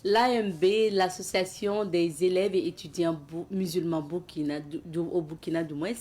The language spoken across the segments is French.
L'AMB, l'association des élèves et étudiants musulmans au Burkina du moins,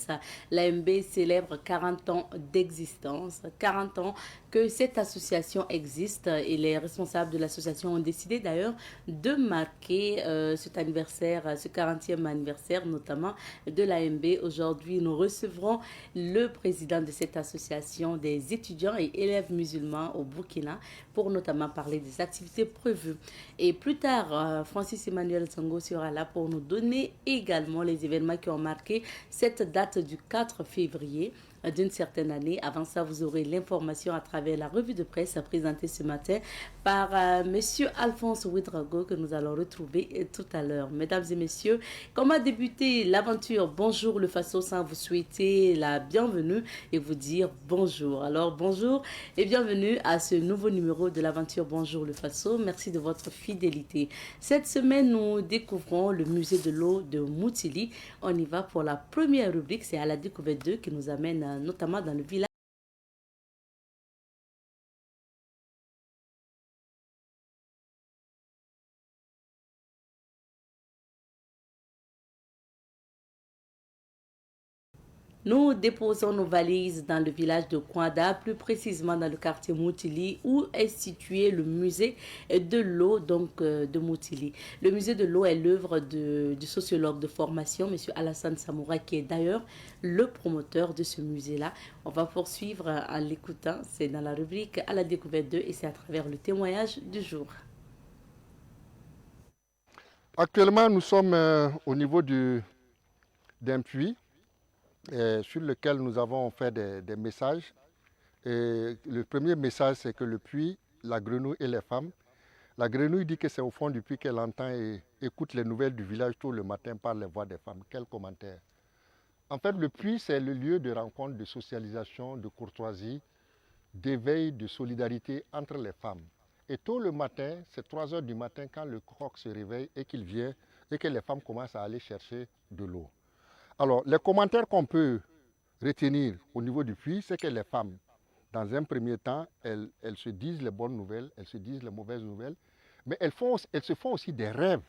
l'AMB célèbre 40 ans d'existence, 40 ans que cette association existe et les responsables de l'association ont décidé d'ailleurs de marquer cet anniversaire, ce 40e anniversaire notamment de l'AMB. Aujourd'hui, nous recevrons le président de cette association des étudiants et élèves musulmans au Burkina pour notamment parler des activités prévues. Et plus tard, Francis Emmanuel Sango sera là pour nous donner également les événements qui ont marqué cette date du 4 février d'une certaine année. Avant ça, vous aurez l'information à travers la revue de presse présentée ce matin par Monsieur Alphonse Ouedraogo que nous allons retrouver tout à l'heure. Mesdames et messieurs, comment débuter l'aventure Bonjour le Faso sans vous souhaiter la bienvenue et vous dire bonjour. Alors bonjour et bienvenue à ce nouveau numéro de l'aventure Bonjour le Faso. Merci de votre fidélité. Cette semaine, nous découvrons le musée de l'eau de Moutili. On y va pour la première rubrique, c'est à la découverte 2 qui nous amène notamment dans le village. Nous déposons nos valises dans le village de Kwanda, plus précisément dans le quartier Moutili, où est situé le musée de l'eau de Moutili. Le musée de l'eau est l'œuvre du sociologue de formation, M. Alassane Samoura, qui est d'ailleurs le promoteur de ce musée-là. On va poursuivre en l'écoutant. C'est dans la rubrique à la découverte 2 et c'est à travers le témoignage du jour. Actuellement, nous sommes au niveau d'un puits sur lequel nous avons fait des messages. Et le premier message, c'est que le puits, la grenouille et les femmes. La grenouille dit que c'est au fond du puits qu'elle entend et écoute les nouvelles du village tout le matin par les voix des femmes. Quel commentaire! En fait, le puits, c'est le lieu de rencontre, de socialisation, de courtoisie, d'éveil, de solidarité entre les femmes. Et tôt le matin, c'est 3 heures du matin quand le coq se réveille et qu'il vient et que les femmes commencent à aller chercher de l'eau. Alors, les commentaires qu'on peut retenir au niveau du puits, c'est que les femmes, dans un premier temps, elles se disent les bonnes nouvelles, elles se disent les mauvaises nouvelles, mais elles se font aussi des rêves.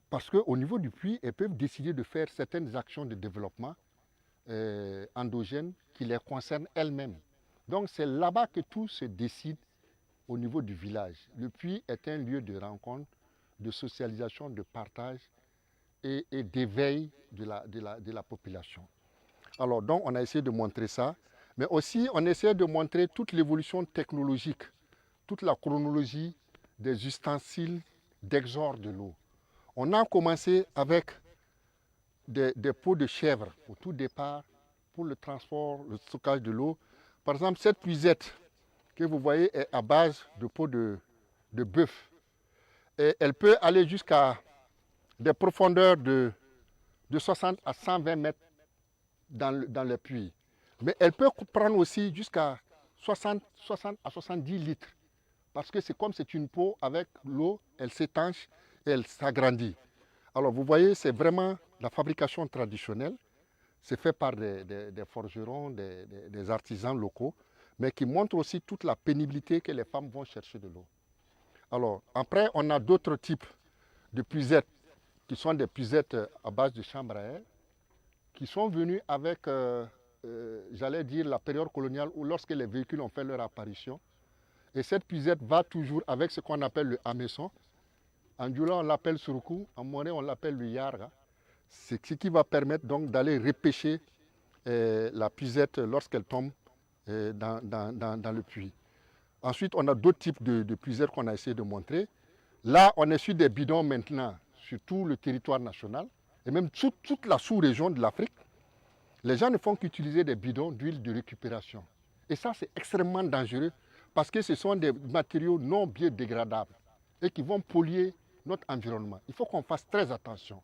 Parce qu'au niveau du puits, elles peuvent décider de faire certaines actions de développement endogènes qui les concernent elles-mêmes. Donc c'est là-bas que tout se décide au niveau du village. Le puits est un lieu de rencontre, de socialisation, de partage et d'éveil de la population. Alors donc on a essayé de montrer ça, mais aussi on essaie de montrer toute l'évolution technologique, toute la chronologie des ustensiles d'exor de l'eau. On a commencé avec des pots de chèvre au tout départ pour le transport, le stockage de l'eau. Par exemple, cette puisette que vous voyez est à base de peau de bœuf. Et elle peut aller jusqu'à des profondeurs de 60 à 120 mètres dans le puits. Mais elle peut prendre aussi jusqu'à 60 à 70 litres. Parce que c'est comme c'est une peau avec l'eau, elle s'étanche et elle s'agrandit. Alors vous voyez, c'est vraiment la fabrication traditionnelle. C'est fait par des forgerons, des artisans locaux, mais qui montre aussi toute la pénibilité que les femmes vont chercher de l'eau. Alors, après, on a d'autres types de puisettes, qui sont des puisettes à base de chambre à air, qui sont venues avec, j'allais dire, la période coloniale, où lorsque les véhicules ont fait leur apparition. Et cette puisette va toujours avec ce qu'on appelle le hameçon. En Djoula, on l'appelle suruku, en Moré, on l'appelle le yarga. C'est ce qui va permettre donc d'aller repêcher la puisette lorsqu'elle tombe dans le puits. Ensuite, on a d'autres types de puisettes qu'on a essayé de montrer. Là, on est sur des bidons maintenant sur tout le territoire national et même toute la sous-région de l'Afrique. Les gens ne font qu'utiliser des bidons d'huile de récupération. Et ça, c'est extrêmement dangereux parce que ce sont des matériaux non biodégradables et qui vont polluer notre environnement. Il faut qu'on fasse très attention.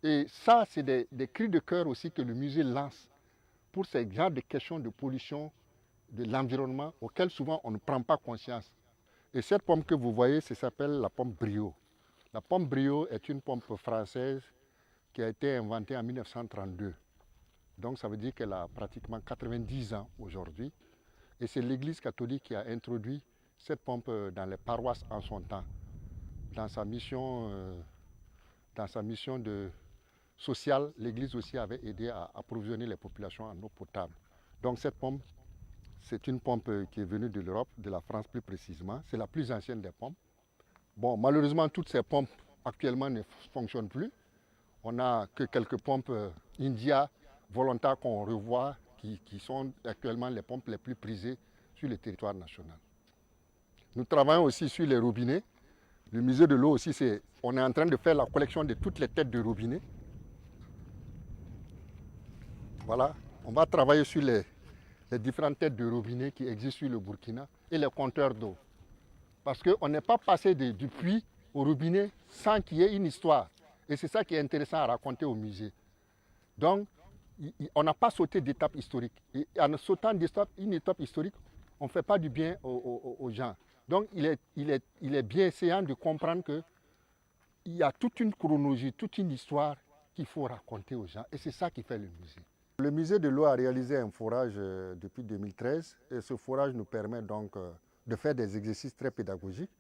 Et ça, c'est des cris de cœur aussi que le musée lance pour ces genres de questions de pollution de l'environnement auxquelles souvent on ne prend pas conscience. Et cette pomme que vous voyez, ça s'appelle la pomme Brio. La pomme Brio est une pomme française qui a été inventée en 1932. Donc ça veut dire qu'elle a pratiquement 90 ans aujourd'hui. Et c'est l'Église catholique qui a introduit cette pomme dans les paroisses en son temps. dans sa mission, sociale, l'Église aussi avait aidé à approvisionner les populations en eau potable. Donc cette pompe, c'est une pompe qui est venue de l'Europe, de la France plus précisément. C'est la plus ancienne des pompes. Bon, malheureusement, toutes ces pompes actuellement ne fonctionnent plus. On n'a que quelques pompes India volontaires qu'on revoit, qui sont actuellement les pompes les plus prisées sur le territoire national. Nous travaillons aussi sur les robinets. Le musée de l'eau aussi, on est en train de faire la collection de toutes les têtes de robinet. Voilà, on va travailler sur les différentes têtes de robinet qui existent sur le Burkina et les compteurs d'eau. Parce qu'on n'est pas passé du puits au robinet sans qu'il y ait une histoire. Et c'est ça qui est intéressant à raconter au musée. Donc, on n'a pas sauté d'étape historique. Et en sautant une étape historique, on ne fait pas du bien aux gens. Donc, il est bien essayant de comprendre qu'il y a toute une chronologie, toute une histoire qu'il faut raconter aux gens. Et c'est ça qui fait le musée. Le musée de l'eau a réalisé un forage depuis 2013. Et ce forage nous permet donc de faire des exercices très pédagogiques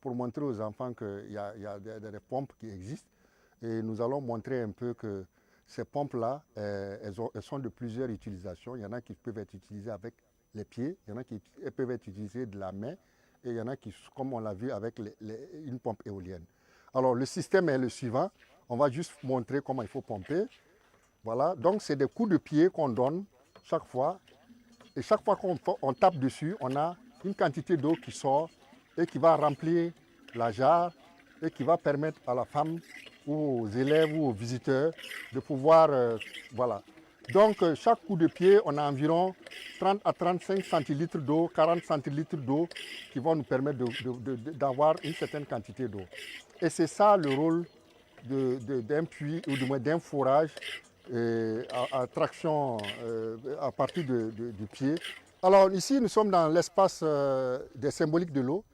pour montrer aux enfants qu'il y a des pompes qui existent. Et nous allons montrer un peu que ces pompes-là, elles sont de plusieurs utilisations. Il y en a qui peuvent être utilisées avec les pieds, il y en a qui peuvent être utilisées de la main, et il y en a qui, comme on l'a vu, avec une pompe éolienne. Alors le système est le suivant. On va juste montrer comment il faut pomper. Voilà, donc c'est des coups de pied qu'on donne chaque fois. Et chaque fois qu'on tape dessus, on a une quantité d'eau qui sort et qui va remplir la jarre et qui va permettre à la femme ou aux élèves ou aux visiteurs de pouvoir, voilà. Donc chaque coup de pied, on a environ 30 à 35 centilitres d'eau, 40 centilitres d'eau qui vont nous permettre d'avoir une certaine quantité d'eau. Et c'est ça le rôle d'un puits ou du moins d'un forage à traction à partir du pied. Alors ici, nous sommes dans l'espace des symboliques de l'eau.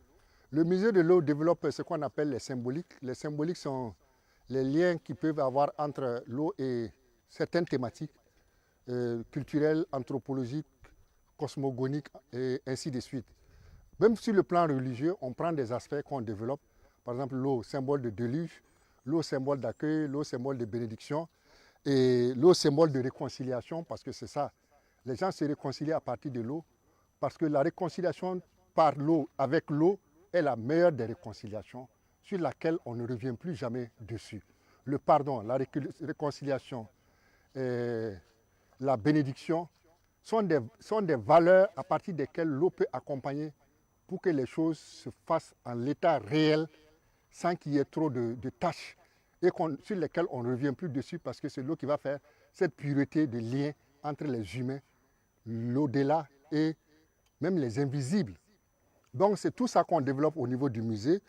Le musée de l'eau développe ce qu'on appelle les symboliques. Les symboliques sont les liens qu'ils peuvent avoir entre l'eau et certaines thématiques culturelles, anthropologiques, cosmogoniques et ainsi de suite. Même sur le plan religieux, on prend des aspects qu'on développe. Par exemple, l'eau, symbole de déluge, l'eau, symbole d'accueil, l'eau, symbole de bénédiction et l'eau, symbole de réconciliation, parce que c'est ça. Les gens se réconcilient à partir de l'eau, parce que la réconciliation par l'eau, avec l'eau, est la meilleure des réconciliations, sur laquelle on ne revient plus jamais dessus. Le pardon, la réconciliation, la bénédiction sont des valeurs à partir desquelles l'eau peut accompagner pour que les choses se fassent en l'état réel sans qu'il y ait trop de tâches et sur lesquelles on ne revient plus dessus parce que c'est l'eau qui va faire cette pureté de lien entre les humains, l'au-delà et même les invisibles. Donc c'est tout ça qu'on développe au niveau du musée.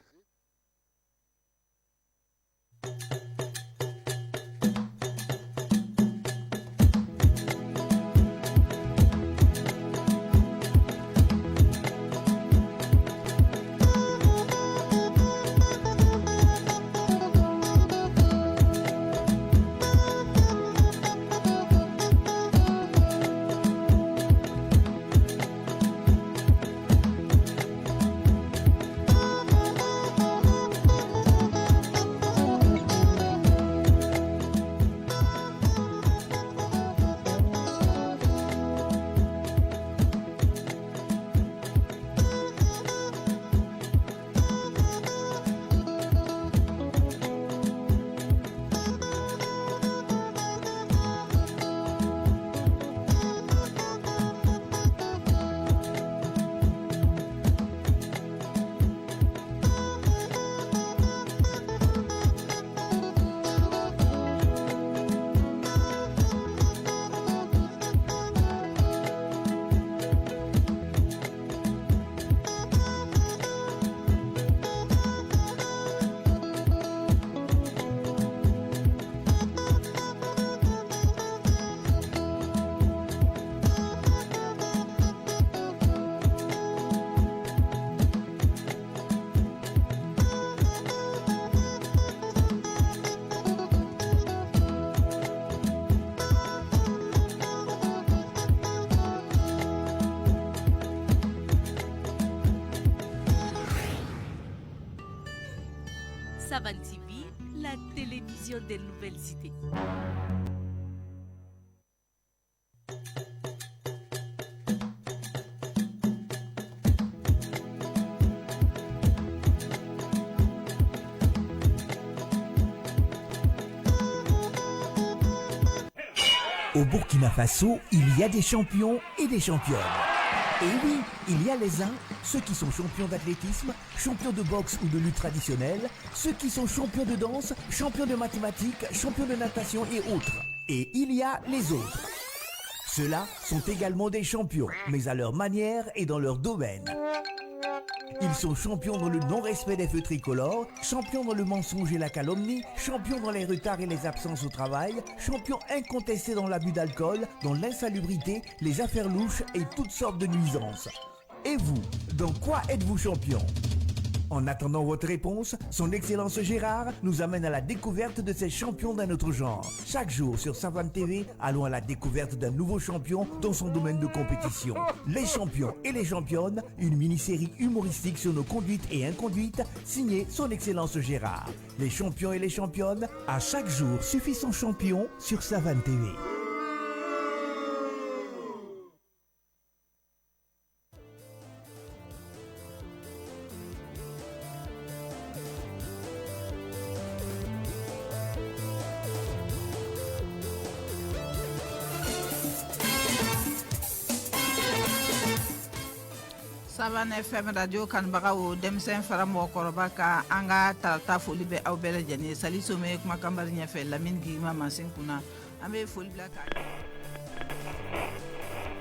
Savan TV, la télévision des nouvelles idées. Au Burkina Faso, il y a des champions et des championnes. Et oui, il y a les uns, ceux qui sont champions d'athlétisme, champions de boxe ou de lutte traditionnelle, ceux qui sont champions de danse, champions de mathématiques, champions de natation et autres. Et il y a les autres. Ceux-là sont également des champions, mais à leur manière et dans leur domaine. Ils sont champions dans le non-respect des feux tricolores, champions dans le mensonge et la calomnie, champions dans les retards et les absences au travail, champions incontestés dans l'abus d'alcool, dans l'insalubrité, les affaires louches et toutes sortes de nuisances. Et vous, dans quoi êtes-vous champion ? En attendant votre réponse, son Excellence Gérard nous amène à la découverte de ces champions d'un autre genre. Chaque jour sur Savane TV, allons à la découverte d'un nouveau champion dans son domaine de compétition. Les champions et les championnes, une mini-série humoristique sur nos conduites et inconduites, signée son Excellence Gérard. Les champions et les championnes, à chaque jour suffit son champion sur Savane TV. Savane FM radio kanbagaw demsen faramo koroba ka anga tarata foli be aw bele jani sali some kuma kambari nya fe Lamine Guima Mansin kuna ambe foli blaka.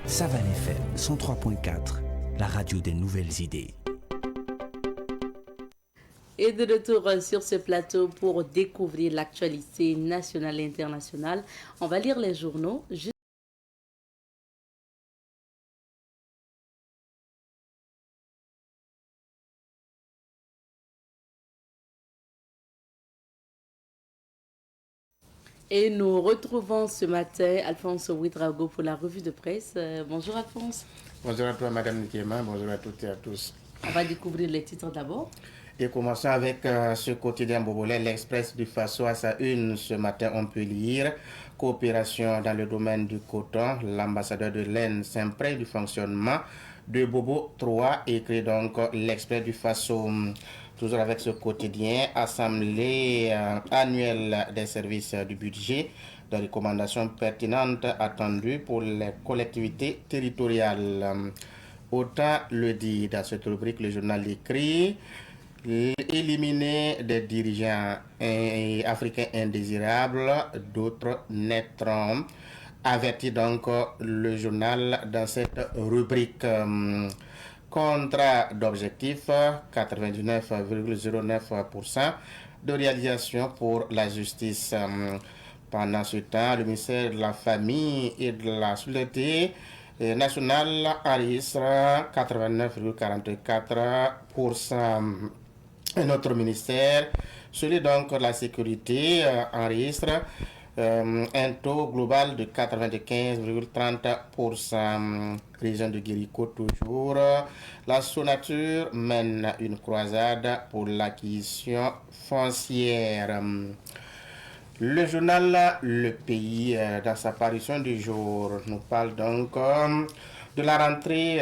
Savane FM 103.4, la radio des nouvelles idées. Et de retour sur ce plateau pour découvrir l'actualité nationale et internationale. On va lire les journaux. Et nous retrouvons ce matin Alphonse Ouedraogo pour la revue de presse. Bonjour Alphonse. Bonjour à toi Madame Nikema, bonjour à toutes et à tous. On va découvrir les titres d'abord. Et commençons avec ce quotidien bobolais, l'Express du Faso à sa une. Ce matin, on peut lire coopération dans le domaine du coton. L'ambassadeur de l'Inde s'imprègne du fonctionnement de Bobo 3, écrit donc l'Express du Faso. Toujours avec ce quotidien, assemblée annuelle des services du budget, des recommandations pertinentes attendues pour les collectivités territoriales. Autant le dit dans cette rubrique, le journal écrit éliminer des dirigeants africains indésirables, d'autres naîtront. Avertit donc le journal dans cette rubrique. Contrat d'objectif 99,09% de réalisation pour la justice. Pendant ce temps, le ministère de la Famille et de la Solidarité nationale enregistre 89,44%. Un autre ministère, celui donc de la sécurité, enregistre un taux global de 95,30%. Région de Guérico toujours. La Sonature mène une croisade pour l'acquisition foncière. Le journal Le Pays, dans sa parution du jour, nous parle donc de la rentrée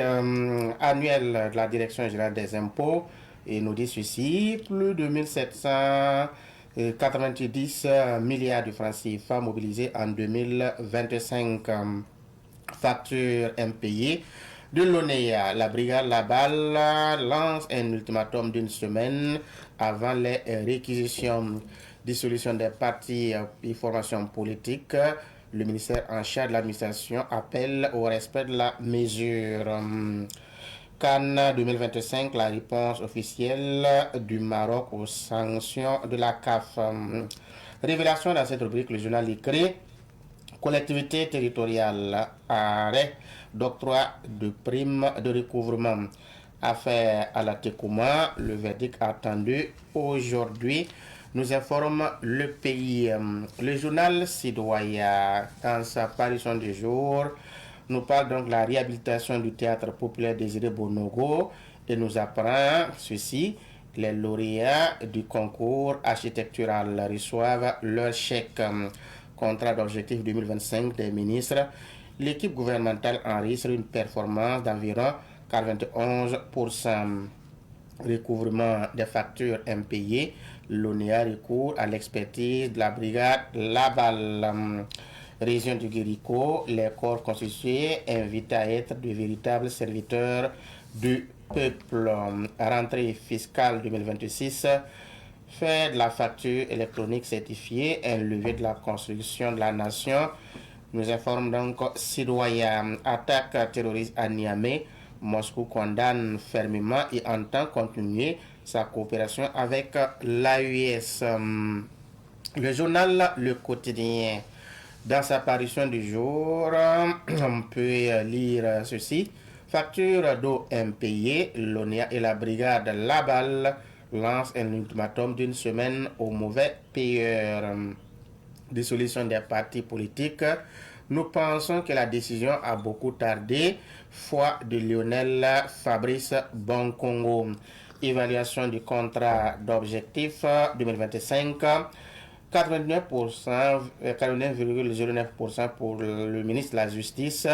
annuelle de la Direction générale des impôts et nous dit ceci: plus de 1790 milliards de francs CFA mobilisés en 2025. Factures impayées de l'ONEA. La brigade Laballe lance un ultimatum d'une semaine avant les réquisitions. Dissolution des partis et formations politiques. Le ministère en charge de l'administration appelle au respect de la mesure. Cannes 2025, la réponse officielle du Maroc aux sanctions de la CAF. Révélation dans cette rubrique, le journal écrit: collectivité territoriale, arrêt d'octroi de primes de recouvrement. Affaire à la Tekouma, le verdict attendu aujourd'hui, nous informe Le Pays. Le journal Citoyen, dans sa parution du jour, nous parle donc de la réhabilitation du théâtre populaire Désiré Bonogo et nous apprend ceci: Les lauréats du concours architectural reçoivent leur chèque contrat d'objectif 2025 des ministres. L'équipe gouvernementale enregistre une performance d'environ 91%. Recouvrement des factures impayées, l'ONEA recourt à l'expertise de la brigade Laval. Région du Guérico, les corps constitués invités à être de véritables serviteurs du peuple. Rentrée fiscale 2026, fait de la facture électronique certifiée, un levier de la construction de la nation. Nous informe donc citoyens. Attaque terroriste à Niamey. Moscou condamne fermement et entend continuer sa coopération avec l'AES. Le journal Le Quotidien, dans sa parution du jour, on peut lire ceci. Facture d'eau impayée, l'ONEA et la brigade Laval lancent un ultimatum d'une semaine aux mauvais payeurs. Dissolution des partis politiques. Nous pensons que la décision a beaucoup tardé. Foi de Lionel Fabrice Bonkongo. Évaluation du contrat d'objectif 2025. 89,09% pour le ministre de la Justice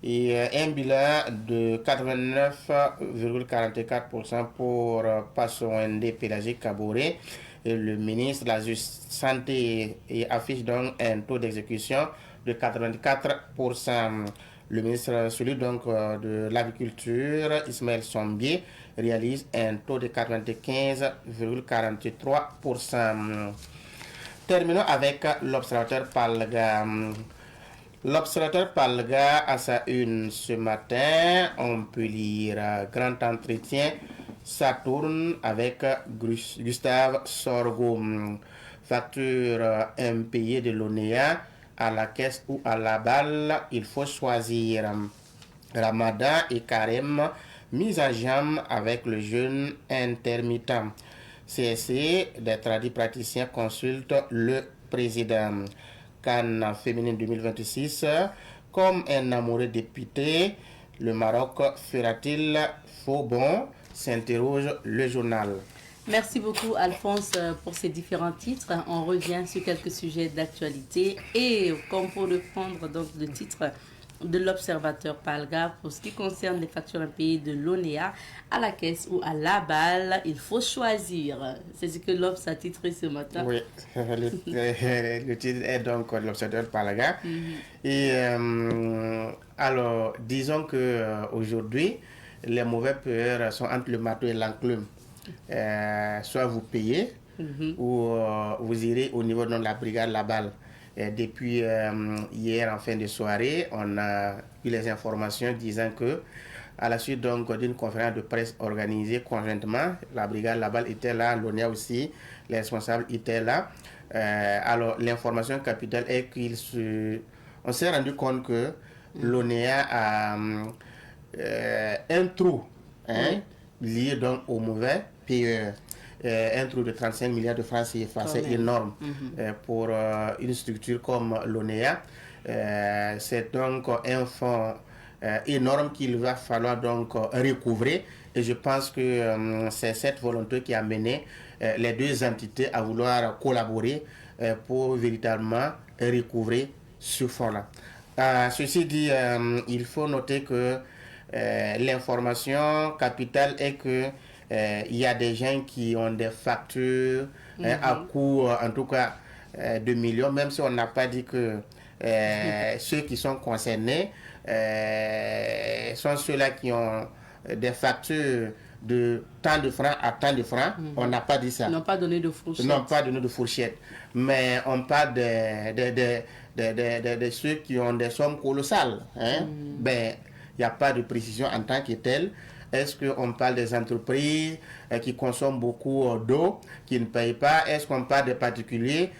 et un bilan de 89,44% pour Passouende Pélagique Kabouré. Et le ministre de la Santé affiche donc un taux d'exécution de 84%. Le ministre celui donc de l'Agriculture, Ismaël Sombier, réalise un taux de 95,43%. Terminons avec l'Observateur Palga. L'Observateur Palga, à sa une ce matin, on peut lire grand entretien. Ça tourne avec Gustave Sorgho. Facture impayée de l'ONEA, à la caisse ou à la balle, il faut choisir. Ramadan et Carême, mise à jambe avec le jeûne intermittent. CSC, des tradis praticiens consultent le président. Cannes féminine 2026, comme un amoureux député, le Maroc fera-t-il faux bon, s'interroge le journal. Merci beaucoup Alphonse pour ces différents titres. On revient sur quelques sujets d'actualité et comme pour reprendre donc le titre de l'Observateur Palga, pour ce qui concerne les factures impayées de l'ONEA à la caisse ou à la balle, il faut choisir. C'est ce que l'Obs a titré ce matin. Oui, le titre est donc l'Observateur Palga. Et alors, disons que aujourd'hui, les mauvais payeurs sont entre le marteau et l'enclume. Soit vous payez ou vous irez au niveau de la brigade Laval. Depuis hier en fin de soirée, on a eu les informations disant que à la suite donc d'une conférence de presse organisée conjointement, la brigade Laval était là, l'ONEA aussi, les responsables étaient là. Alors l'information capitale est on s'est rendu compte que l'ONEA a un trou lié donc au mauvais payeur. Un trou de 35 milliards de francs CFA, c'est énorme pour une structure comme l'ONEA. C'est donc un fonds énorme qu'il va falloir donc recouvrer. Et je pense que c'est cette volonté qui a mené les deux entités à vouloir collaborer pour véritablement recouvrer ce fonds-là. Ceci dit, il faut noter que l'information capitale est que il y a des gens qui ont des factures à coût, en tout cas, de millions, même si on n'a pas dit que ceux qui sont concernés sont ceux-là qui ont des factures de tant de francs à tant de francs. On n'a pas dit ça. Ils n'ont pas donné de fourchette. Ils n'ont pas donné de fourchette. Mais on parle de ceux qui ont des sommes colossales. Ben, il n'y a pas de précision en tant que telle. Est-ce qu'on parle des entreprises qui consomment beaucoup d'eau, qui ne payent pas? Est-ce qu'on parle des particuliers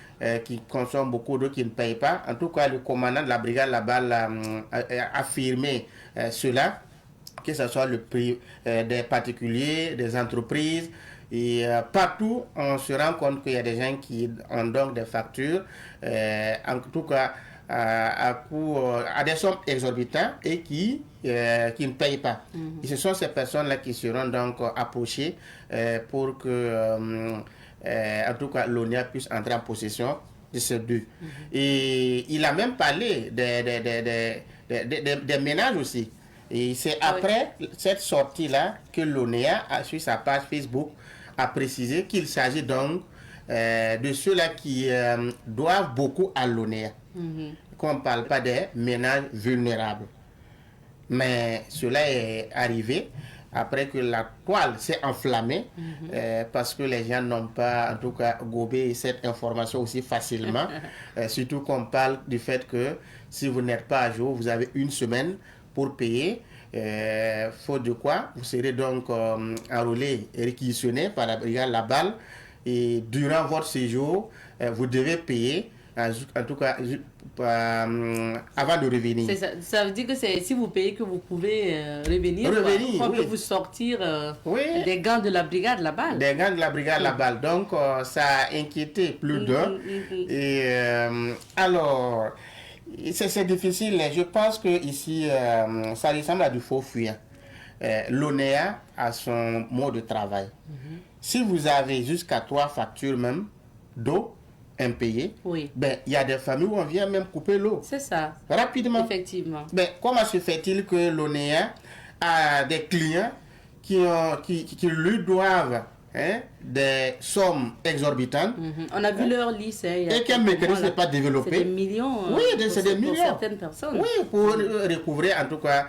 qui consomment beaucoup d'eau, qui ne payent pas? En tout cas, le commandant de la brigade là-bas a affirmé cela, que ce soit le prix des particuliers, des entreprises. Et partout, on se rend compte qu'il y a des gens qui ont donc des factures. En tout cas, à des sommes exorbitantes et qui ne payent pas. Et ce sont ces personnes-là qui seront donc approchées pour que, en tout cas, l'ONEA puisse entrer en possession de ces deux. Et il a même parlé des ménages aussi. Et c'est après cette sortie-là que l'ONEA, sur sa page Facebook, a précisé qu'il s'agit donc de ceux-là qui doivent beaucoup à l'ONEA. Qu'on ne parle pas des ménages vulnérables. Mais cela est arrivé après que la toile s'est enflammée parce que les gens n'ont pas, en tout cas, gobé cette information aussi facilement. Surtout qu'on parle du fait que si vous n'êtes pas à jour, vous avez une semaine pour payer. Faute de quoi, vous serez donc enrôlé et réquisitionné par la brigade La Balle. Et durant votre séjour, vous devez payer, en tout cas, avant de revenir. Ça veut dire que si vous payez que vous pouvez revenir, on peut vous sortir des gants de la brigade La Balle. Des gants de la brigade La Balle. Donc, ça a inquiété plus d'un. Et alors, c'est difficile. Je pense que ici, ça ressemble à du faux fuyant. L'ONEA a son mode de travail. Si vous avez jusqu'à 3 factures même d'eau impayées, ben, il y a des familles où on vient même couper l'eau. C'est ça. Rapidement. Effectivement. Ben, comment se fait-il que l'ONEA a des clients qui lui doivent des sommes exorbitantes? On a vu leur liste. Et qu'un mécanisme n'est pas développé. C'est des millions. Oui, c'est des millions. Pour certaines personnes. Oui, pour recouvrer en tout cas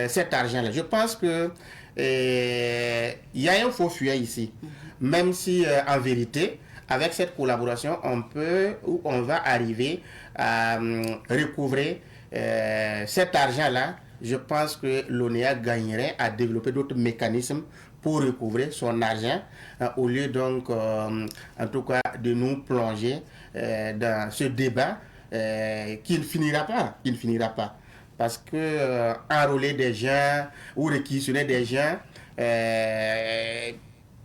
cet argent-là. Je pense que il y a un faux fuyant ici. Même si en vérité, avec cette collaboration, on va arriver à recouvrer cet argent-là. Je pense que l'ONEA gagnerait à développer d'autres mécanismes pour recouvrer son argent, au lieu donc, en tout cas, de nous plonger dans ce débat qui ne finira pas. Il ne finira pas. Parce que enrôler des gens ou réquisitionner des gens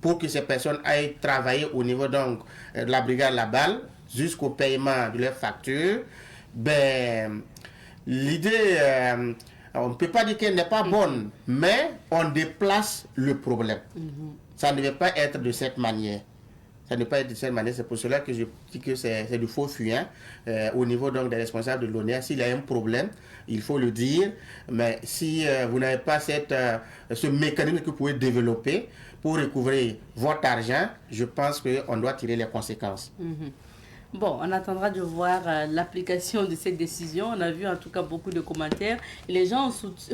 pour que ces personnes aillent travailler au niveau donc, de la brigade La Balle jusqu'au paiement de leurs factures, ben, l'idée, on ne peut pas dire qu'elle n'est pas bonne, mais on déplace le problème. Ça ne devait pas être de cette manière. Ça ne peut pas être de cette manière. C'est pour cela que je dis que c'est du faux fuyant au niveau donc des responsables de l'ONEA. S'il y a un problème, il faut le dire. Mais si vous n'avez pas ce mécanisme que vous pouvez développer pour recouvrer votre argent, je pense qu'on doit tirer les conséquences. Bon, on attendra de voir l'application de cette décision. On a vu en tout cas beaucoup de commentaires. Et les gens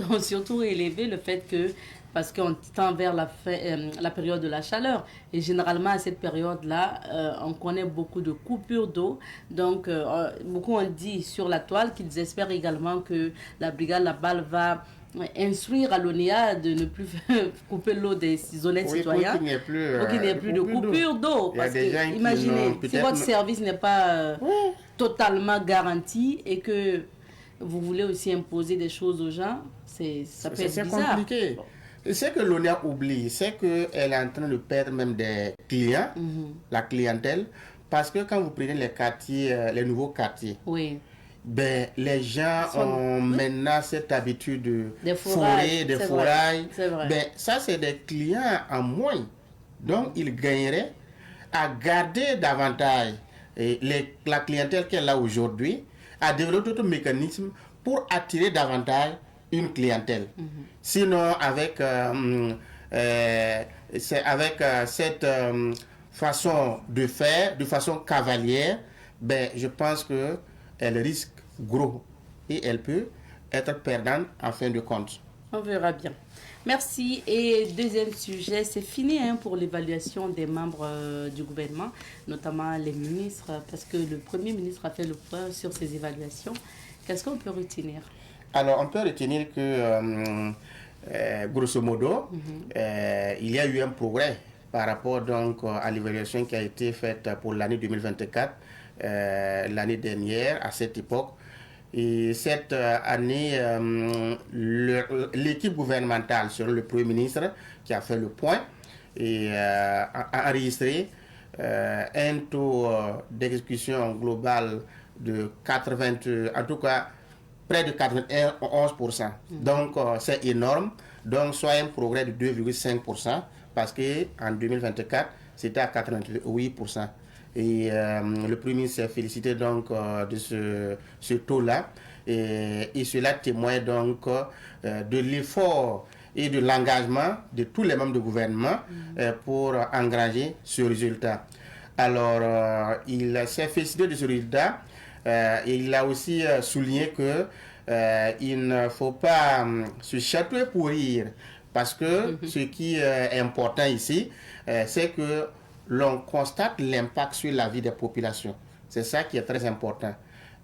ont surtout élevé le fait que, parce qu'on tend vers la période de la chaleur. Et généralement, à cette période-là, on connaît beaucoup de coupures d'eau. Donc, beaucoup ont dit sur la toile qu'ils espèrent également que la brigade La Balle va instruire à l'ONEA de ne plus couper l'eau des honnêtes citoyens. Pour qu'il n'y ait plus, de coupure d'eau. Parce que, imaginez, si votre service n'est pas totalement garanti et que vous voulez aussi imposer des choses aux gens, ça peut être bizarre. Compliqué. Ce que l'ONEA oublie, c'est qu'elle est en train de perdre même des clients, la clientèle, parce que quand vous prenez les quartiers, les nouveaux quartiers, ben, les gens ont maintenant cette habitude de forer, de forail. Ben, ça, c'est des clients en moins. Donc, ils gagneraient à garder davantage la clientèle qu'elle a aujourd'hui, à développer d'autres mécanismes pour attirer davantage une clientèle. Sinon, avec cette façon de faire, de façon cavalière, ben, je pense qu'elle risque gros et elle peut être perdante en fin de compte. On verra bien. Merci. Et deuxième sujet, c'est fini pour l'évaluation des membres du gouvernement, notamment les ministres, parce que le Premier ministre a fait le point sur ces évaluations. Qu'est-ce qu'on peut retenir? Alors, on peut retenir que, grosso modo, il y a eu un progrès par rapport donc, à l'évaluation qui a été faite pour l'année 2024, l'année dernière, à cette époque. Et cette année, l'équipe gouvernementale, selon le Premier ministre, qui a fait le point, et a enregistré un taux d'exécution globale de 80, en tout cas près de 91%. Donc c'est énorme. Donc soit un progrès de 2,5% parce qu'en 2024, c'était à 88%. Et le Premier ministre s'est félicité donc de ce taux-là. Et cela témoigne donc de l'effort et de l'engagement de tous les membres du gouvernement pour engager ce résultat. Alors, il s'est félicité de ce résultat et il a aussi souligné que il ne faut pas se chatouiller pour rire parce que ce qui est important ici, c'est que l'on constate l'impact sur la vie des populations. C'est ça qui est très important.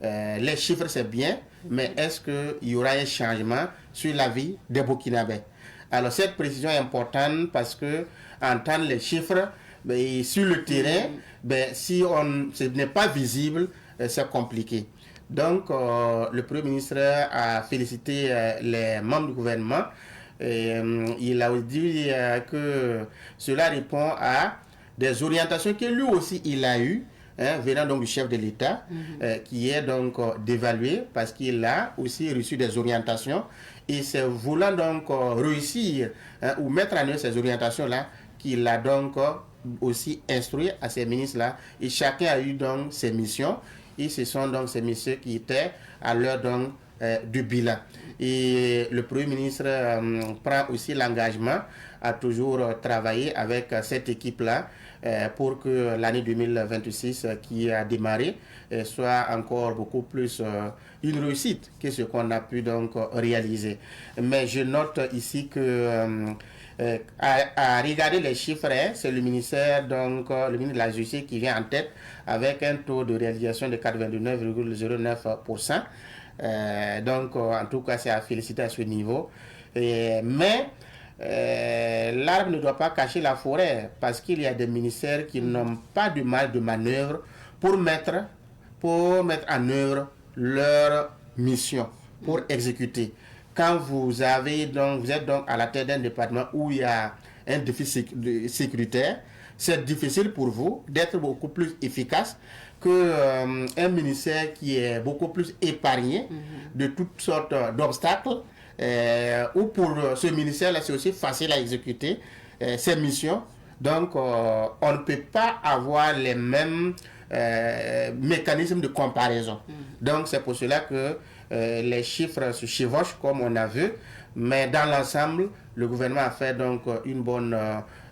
Les chiffres, c'est bien, mais est-ce qu'il y aura un changement sur la vie des Burkinabés? Alors, cette précision est importante parce que entendre les chiffres, sur le terrain, si ce n'est pas visible, c'est compliqué. Donc, le Premier ministre a félicité les membres du gouvernement. Et, il a dit que cela répond à des orientations que lui aussi il a eues, venant donc du chef de l'État, qui est donc d'évaluer parce qu'il a aussi reçu des orientations et c'est voulant donc réussir ou mettre en œuvre ces orientations-là qu'il a donc aussi instruit à ces ministres-là et chacun a eu donc ses missions et ce sont donc ces missions qui étaient à l'heure donc du bilan. Et le Premier ministre prend aussi l'engagement à toujours travailler avec cette équipe-là pour que l'année 2026 qui a démarré soit encore beaucoup plus une réussite que ce qu'on a pu donc réaliser. Mais je note ici que à regarder les chiffres, c'est le ministère, donc le ministre de la Justice qui vient en tête avec un taux de réalisation de 99,09%. Donc, en tout cas, c'est à féliciter à ce niveau. Mais l'arbre ne doit pas cacher la forêt parce qu'il y a des ministères qui n'ont pas de marge de manœuvre pour mettre en œuvre leur mission, pour exécuter. Quand vous êtes donc à la tête d'un département où il y a un déficit sécuritaire, c'est difficile pour vous d'être beaucoup plus efficace qu'un ministère qui est beaucoup plus épargné de toutes sortes d'obstacles. Ou pour ce ministère-là, c'est aussi facile à exécuter ses missions. Donc, on ne peut pas avoir les mêmes mécanismes de comparaison. Donc, c'est pour cela que les chiffres se chevauchent comme on a vu. Mais dans l'ensemble, le gouvernement a fait donc une bonne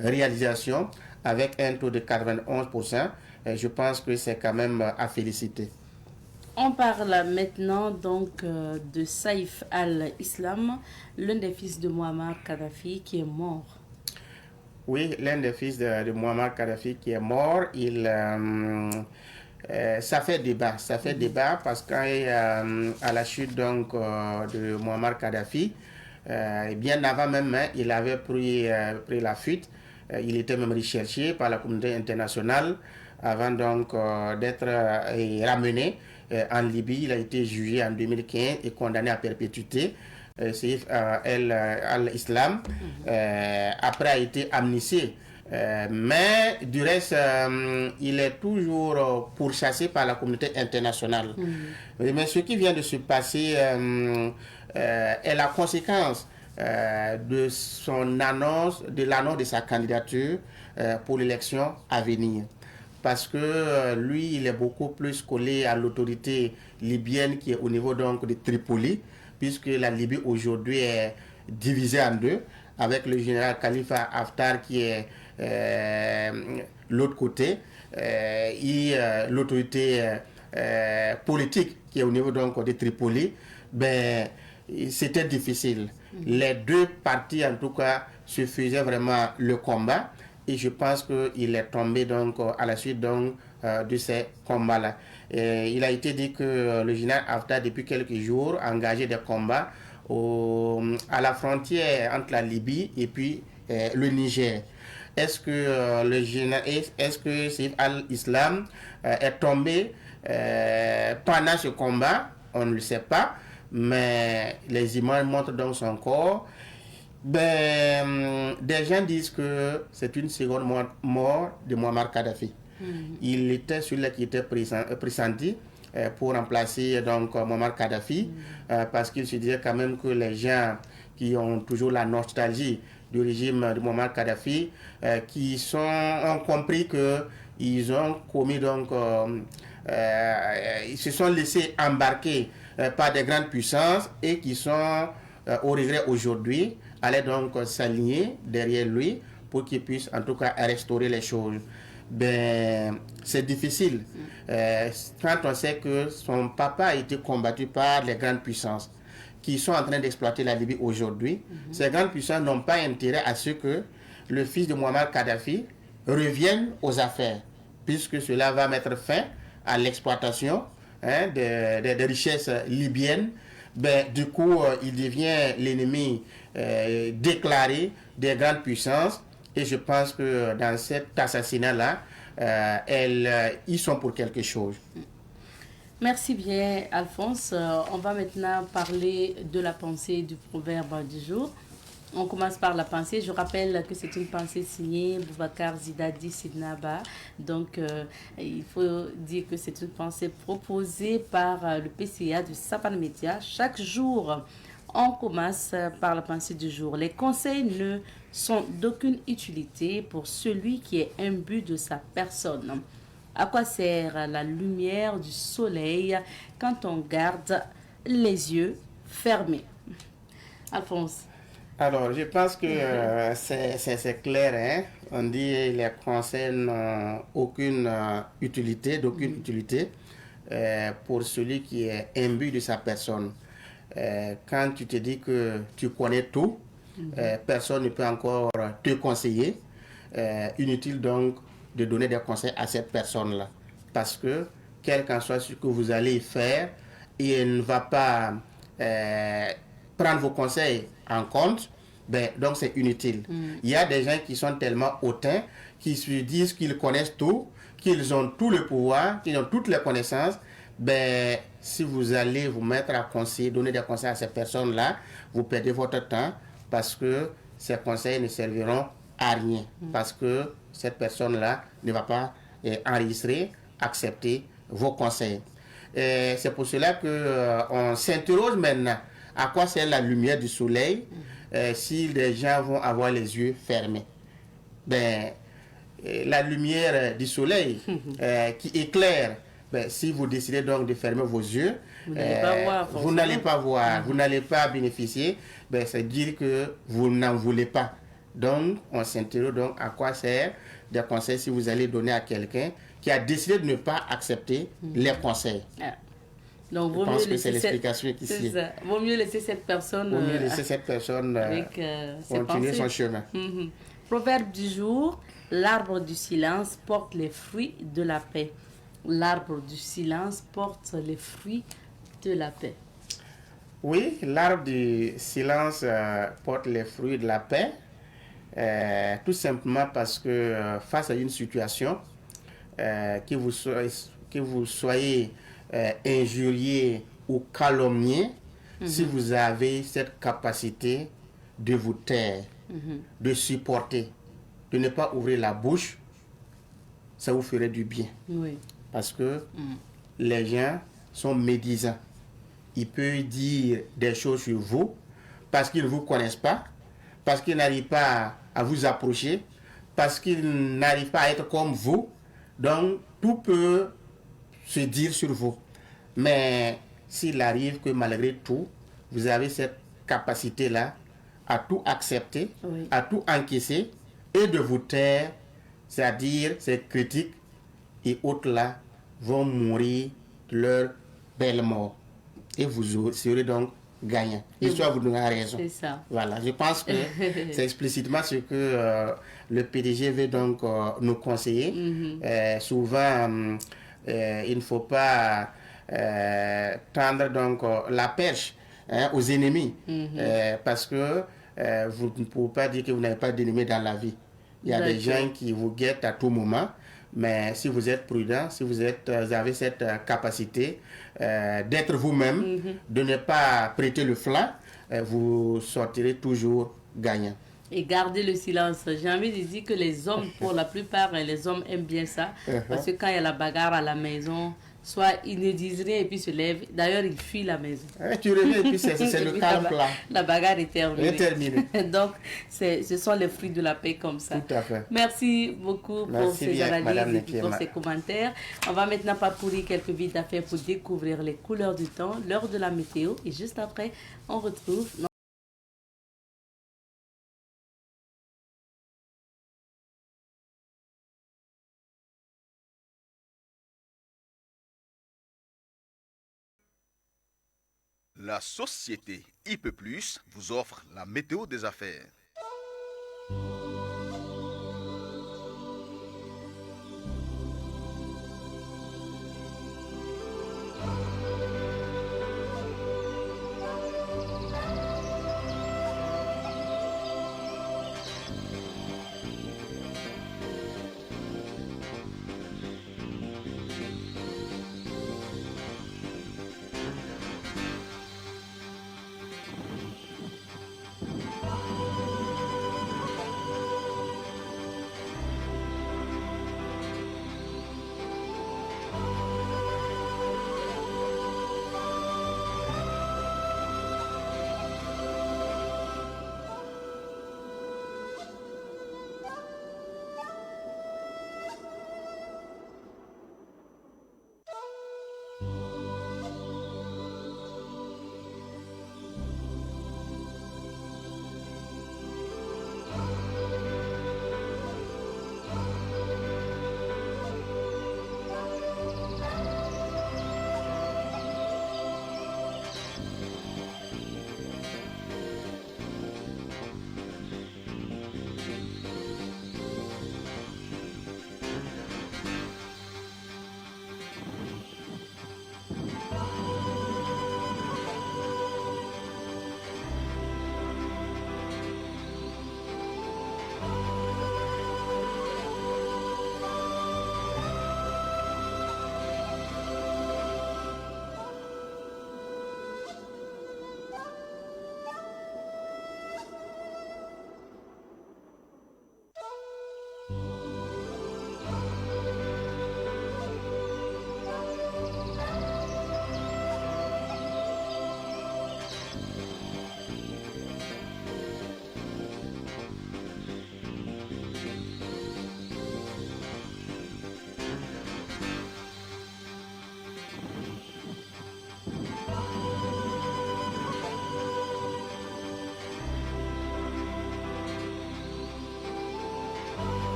réalisation avec un taux de 91%. Je pense que c'est quand même à féliciter. On parle maintenant donc de Saïf al-Islam, l'un des fils de Muammar Kadhafi qui est mort. Oui, l'un des fils de Muammar Kadhafi qui est mort, ça fait débat. Ça fait débat parce qu'à la chute donc, de Muammar Kadhafi, bien avant même, il avait pris la fuite. Il était même recherché par la communauté internationale avant donc d'être ramené en Libye. Il a été jugé en 2015 et condamné à perpétuité. Saïf al-Islam après a été amnistié. Mais du reste, il est toujours pourchassé par la communauté internationale. Mais ce qui vient de se passer est la conséquence de l'annonce de sa candidature pour l'élection à venir. Parce que lui, il est beaucoup plus collé à l'autorité libyenne qui est au niveau donc de Tripoli, puisque la Libye aujourd'hui est divisée en deux, avec le général Khalifa Haftar qui est l'autre côté, et l'autorité politique qui est au niveau donc de Tripoli. C'était difficile. Les deux parties, en tout cas, se faisaient vraiment le combat. Et je pense qu'il est tombé donc à la suite donc, de ces combats-là. Il a été dit que le général Haftar, depuis quelques jours, a engagé des combats à la frontière entre la Libye et puis le Niger. Est-ce que Saïf al-Islam est tombé pendant ce combat? On ne le sait pas, mais les images montrent donc son corps. Des gens disent que c'est une seconde mort de Muammar Kadhafi. Il était celui qui était pressenti pour remplacer donc Muammar Kadhafi, parce qu'il se disait quand même que les gens qui ont toujours la nostalgie du régime de Muammar Kadhafi, ont compris que ils ont commis donc, ils se sont laissés embarquer par des grandes puissances et qui sont au regret aujourd'hui, allaient donc s'aligner derrière lui pour qu'il puisse en tout cas restaurer les choses. Ben, c'est difficile quand on sait que son papa a été combattu par les grandes puissances qui sont en train d'exploiter la Libye aujourd'hui. Ces grandes puissances n'ont pas intérêt à ce que le fils de Muammar Kadhafi revienne aux affaires, puisque cela va mettre fin à l'exploitation des richesses libyennes. Ben, du coup, il devient l'ennemi déclaré des grandes puissances. Et je pense que dans cet assassinat-là, ils sont pour quelque chose. Merci bien, Alphonse. On va maintenant parler de la pensée du proverbe du jour. On commence par la pensée. Je rappelle que c'est une pensée signée Boubacar Zidadi Sidnaba. Donc, il faut dire que c'est une pensée proposée par le PCA de Sapan Media. Chaque jour, on commence par la pensée du jour. Les conseils ne sont d'aucune utilité pour celui qui est imbu de sa personne. À quoi sert la lumière du soleil quand on garde les yeux fermés? Alphonse. Alors, je pense que c'est clair. Hein? On dit que les conseils n'ont aucune utilité, utilité pour celui qui est imbu de sa personne. Quand tu te dis que tu connais tout, personne ne peut encore te conseiller. Inutile donc de donner des conseils à cette personne-là. Parce que, quel qu'en soit ce que vous allez faire, il ne va pas prendre vos conseils en compte, ben, donc c'est inutile. Il y a des gens qui sont tellement hautains, qui se disent qu'ils connaissent tout, qu'ils ont tout le pouvoir, qu'ils ont toutes les connaissances. Ben, si vous allez vous mettre à conseiller, donner des conseils à ces personnes-là, vous perdez votre temps parce que ces conseils ne serviront à rien. Parce que cette personne-là ne va pas enregistrer, accepter vos conseils. C'est pour cela qu'on s'interroge maintenant à quoi sert la lumière du soleil si les gens vont avoir les yeux fermés. Ben, la lumière du soleil qui éclaire, ben, si vous décidez donc de fermer vos yeux, vous n'allez pas voir, vous n'allez pas bénéficier, ben, c'est dire que vous n'en voulez pas. Donc, on s'interroge donc à quoi sert des conseils si vous allez donner à quelqu'un qui a décidé de ne pas accepter les conseils. Donc, je pense que c'est l'explication qui c'est ça. Vaut mieux laisser cette personne, continuer son chemin. Proverbe du jour, l'arbre du silence porte les fruits de la paix. L'arbre du silence porte les fruits de la paix. Oui, l'arbre du silence porte les fruits de la paix. Tout simplement parce que face à une situation, que vous soyez injurié ou calomnié, si vous avez cette capacité de vous taire, de supporter, de ne pas ouvrir la bouche, ça vous ferait du bien. Oui. Parce que les gens sont médisants. Ils peuvent dire des choses sur vous parce qu'ils ne vous connaissent pas, parce qu'ils n'arrivent pas à vous approcher, parce qu'ils n'arrivent pas à être comme vous. Donc, tout peut se dire sur vous. Mais s'il arrive que malgré tout, vous avez cette capacité-là à tout accepter, à tout encaisser et de vous taire, c'est-à-dire ces critiques et autres-là vont mourir de leur belle mort. Et vous serez donc gagnant. L'histoire vous donnera raison. C'est ça. Voilà, je pense que c'est explicitement ce que le PDG veut donc nous conseiller. Souvent, il ne faut pas tendre donc la perche aux ennemis, parce que vous ne pouvez pas dire que vous n'avez pas d'ennemis dans la vie. Il y a des gens qui vous guettent à tout moment, mais si vous êtes prudent, si vous avez cette capacité d'être vous-même, de ne pas prêter le flanc, vous sortirez toujours gagnant. Et garder le silence. J'ai envie de dire que les hommes, pour la plupart, les hommes aiment bien ça. Parce que quand il y a la bagarre à la maison, soit ils ne disent rien et puis se lèvent. D'ailleurs, ils fuient la maison. Tu reviens et puis c'est le calme plat. La bagarre est terminée. Et Donc, ce sont les fruits de la paix comme ça. Tout à fait. Merci beaucoup pour ces bien, analyses et pour ces commentaires. On va maintenant parcourir quelques vies d'affaires pour découvrir les couleurs du temps, l'heure de la météo. Et juste après, on retrouve... La société IP+, vous offre la météo des affaires.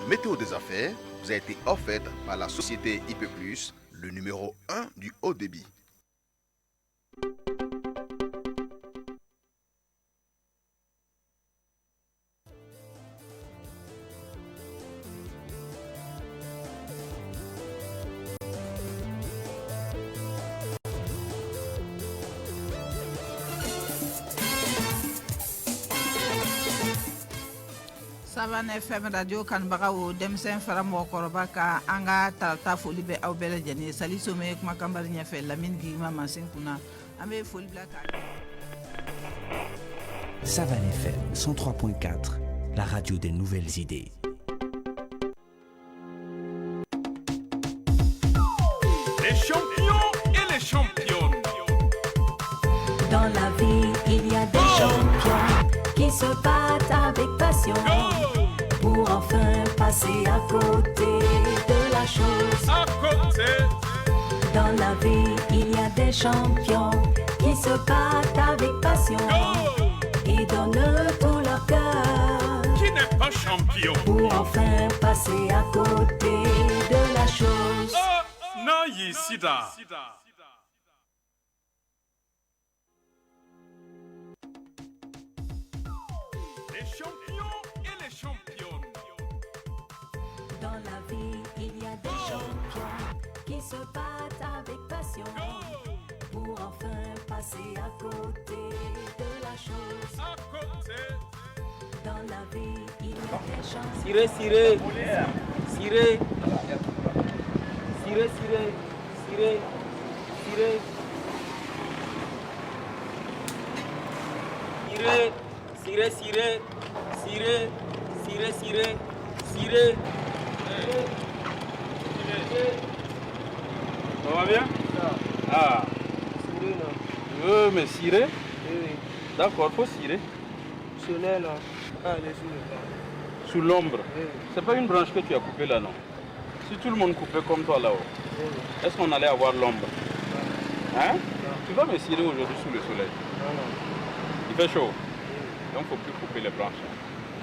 Météo des affaires vous a été offerte par la société IP+, le numéro 1 du haut débit. Savan FM radio kanbagaw demsen fara mɔgɔkɔrɔba ka an ka tarata foli bɛ aw bɛɛ lajɛlen Salisu me kumakan bari ɲɛfɛ Lamine Gigima mansin kunna an bɛ foli bila ka Savan FM 103.4, la radio des nouvelles idées. Les champions et les championnes. Dans la vie, il y a des champions qui se battent avec passion pour enfin passer à côté de la chose. À côté. Dans la vie, il y a des champions qui se battent avec passion et donnent tout leur cœur. Qui n'est pas champion pour enfin passer à côté de la chose. Oh na yi sida. Les champions et les championnes. Dans la vie, il y a des champions qui se battent avec passion pour enfin passer à côté de la chose. À côté. Dans la vie, il y a des champions. Ciré, ciré, ciré, ciré, ciré, ciré, ciré, ciré, ciré, ciré, ciré, ciré, ciré, ciré. Ça va bien? Ah. Ciré, Mais ciré? oui. D'accord, faut cirer. Sonnet, là. Ah, les sous Sous l'ombre. Oui. C'est pas une branche que tu as coupée là, non? Si tout le monde coupait comme toi là-haut, Oui. est-ce qu'on allait avoir l'ombre? Hein? Non. Tu vas me cirer aujourd'hui sous le soleil. Non, non. Il fait chaud. Donc il ne faut plus couper les branches.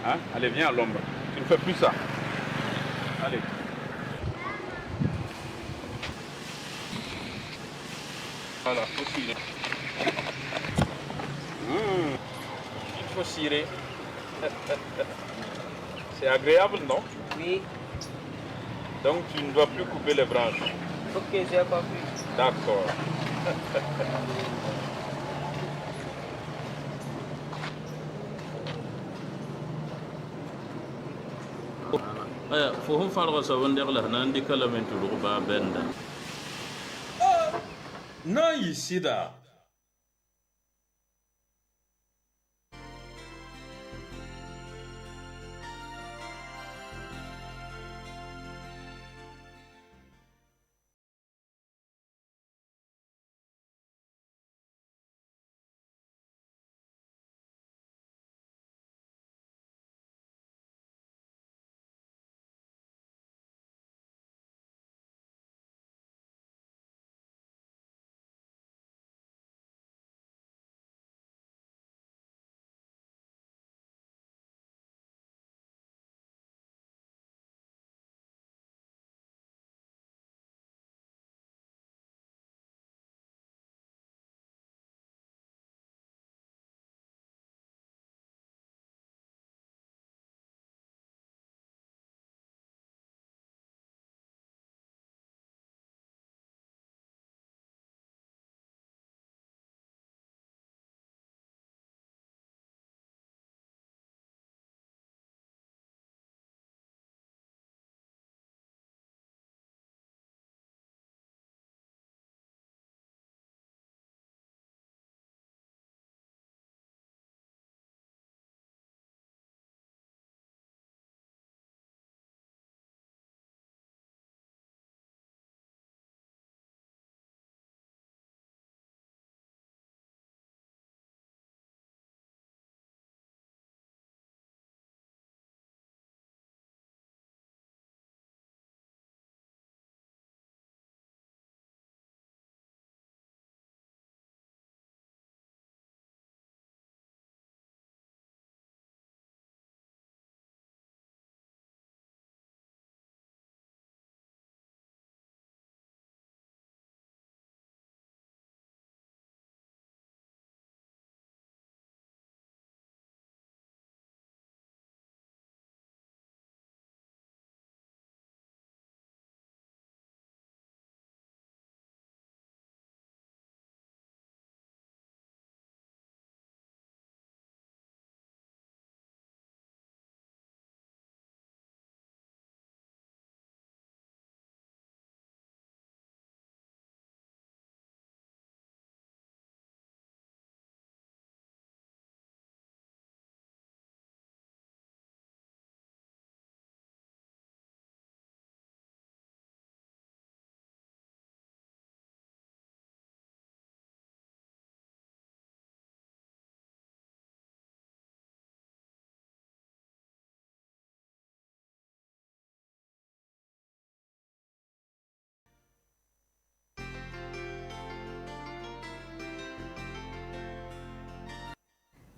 Hein? Allez, viens à l'ombre. Tu ne fais plus ça. Allez. Voilà, il faut cirer. Il faut cirer. C'est agréable, non? Oui. Donc tu ne dois plus couper les branches. Ok, j'ai compris. D'accord. Fo farko sabon la nan di kala min turu ba benda. Na yi sida.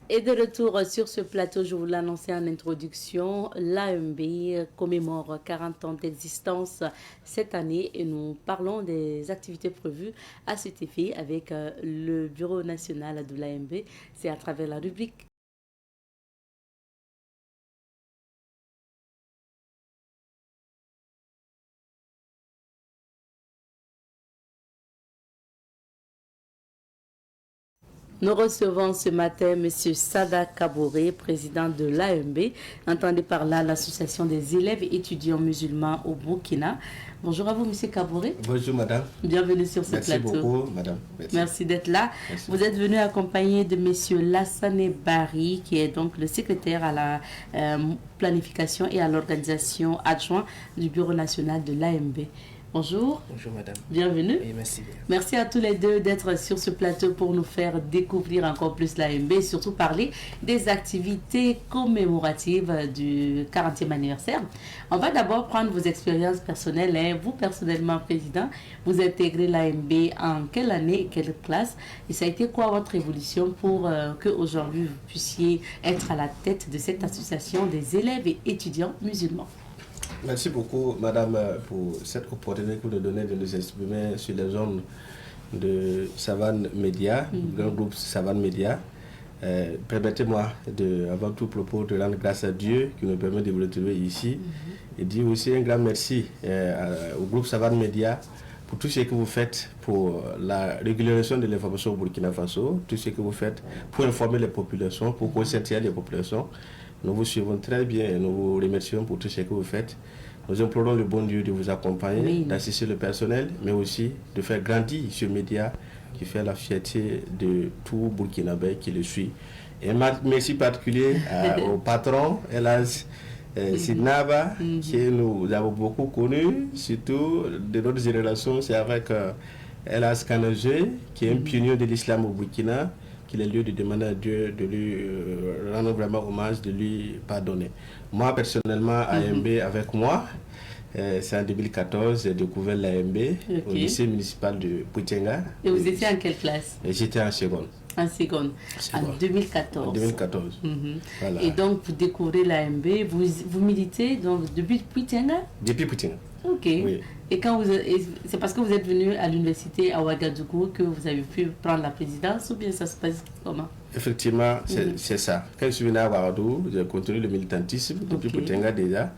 Et de retour sur ce plateau, je vous l'annonçais en introduction, l'AMB commémore 40 ans d'existence cette année et nous parlons des activités prévues à cet effet avec le Bureau national de l'AMB. C'est à travers la rubrique. Nous recevons ce matin M. Sada Kaboré, président de l'AMB. Entendez par là l'association des élèves et étudiants musulmans au Burkina. Bonjour à vous, M. Kaboré. Bonjour, madame. Bienvenue sur ce plateau. Merci beaucoup, madame. Merci d'être là. Merci. Vous êtes venu accompagné de M. Lassane Bari, qui est donc le secrétaire à la planification et à l'organisation adjoint du Bureau national de l'AMB. Bonjour. Bonjour madame. Bienvenue. Oui, merci bien. Merci à tous les deux d'être sur ce plateau pour nous faire découvrir encore plus l'AMB et surtout parler des activités commémoratives du 40e anniversaire. On va d'abord prendre vos expériences personnelles. Vous, personnellement, président, vous intégrez l'AMB en quelle année et quelle classe? Et ça a été quoi votre évolution pour qu'aujourd'hui vous puissiez être à la tête de cette association des élèves et étudiants musulmans? Merci beaucoup, madame, pour cette opportunité que vous nous donnez de nous exprimer sur les zones de Savane Média, grand groupe Savane Média. Permettez-moi, avant tout propos, de rendre grâce à Dieu qui nous permet de vous retrouver ici et dire aussi un grand merci au groupe Savane Média pour tout ce que vous faites pour la régularisation de l'information au Burkina Faso, tout ce que vous faites pour informer les populations, pour conscientiser les populations. Nous vous suivons très bien et nous vous remercions pour tout ce que vous faites. Nous implorons le bon Dieu de vous accompagner, d'assister le personnel, mais aussi de faire grandir ce média qui fait la fierté de tout Burkinabé qui le suit. Et merci particulier au patron, Elas Sidnaba, que nous avons beaucoup connu, surtout de notre génération, c'est avec Elas Kanajé, qui est un pionnier de l'islam au Burkina, qu'il est lieu de demander à Dieu de lui rendre vraiment hommage, de lui pardonner. Moi, personnellement, AMB avec moi, c'est en 2014, j'ai découvert l'AMB au lycée municipal de Poutenga. Et vous étiez en quelle classe? J'étais en seconde. En seconde, en 2014. En 2014. Voilà. Et donc, vous découvrez l'AMB, vous militez donc, depuis Poutenga? Depuis Poutenga. Ok. Oui. Et c'est parce que vous êtes venu à l'université à Ouagadougou que vous avez pu prendre la présidence ou bien ça se passe comment? Effectivement, c'est ça. Quand je suis venu à Ouagadougou, j'ai continué le militantisme depuis Poutenga déjà.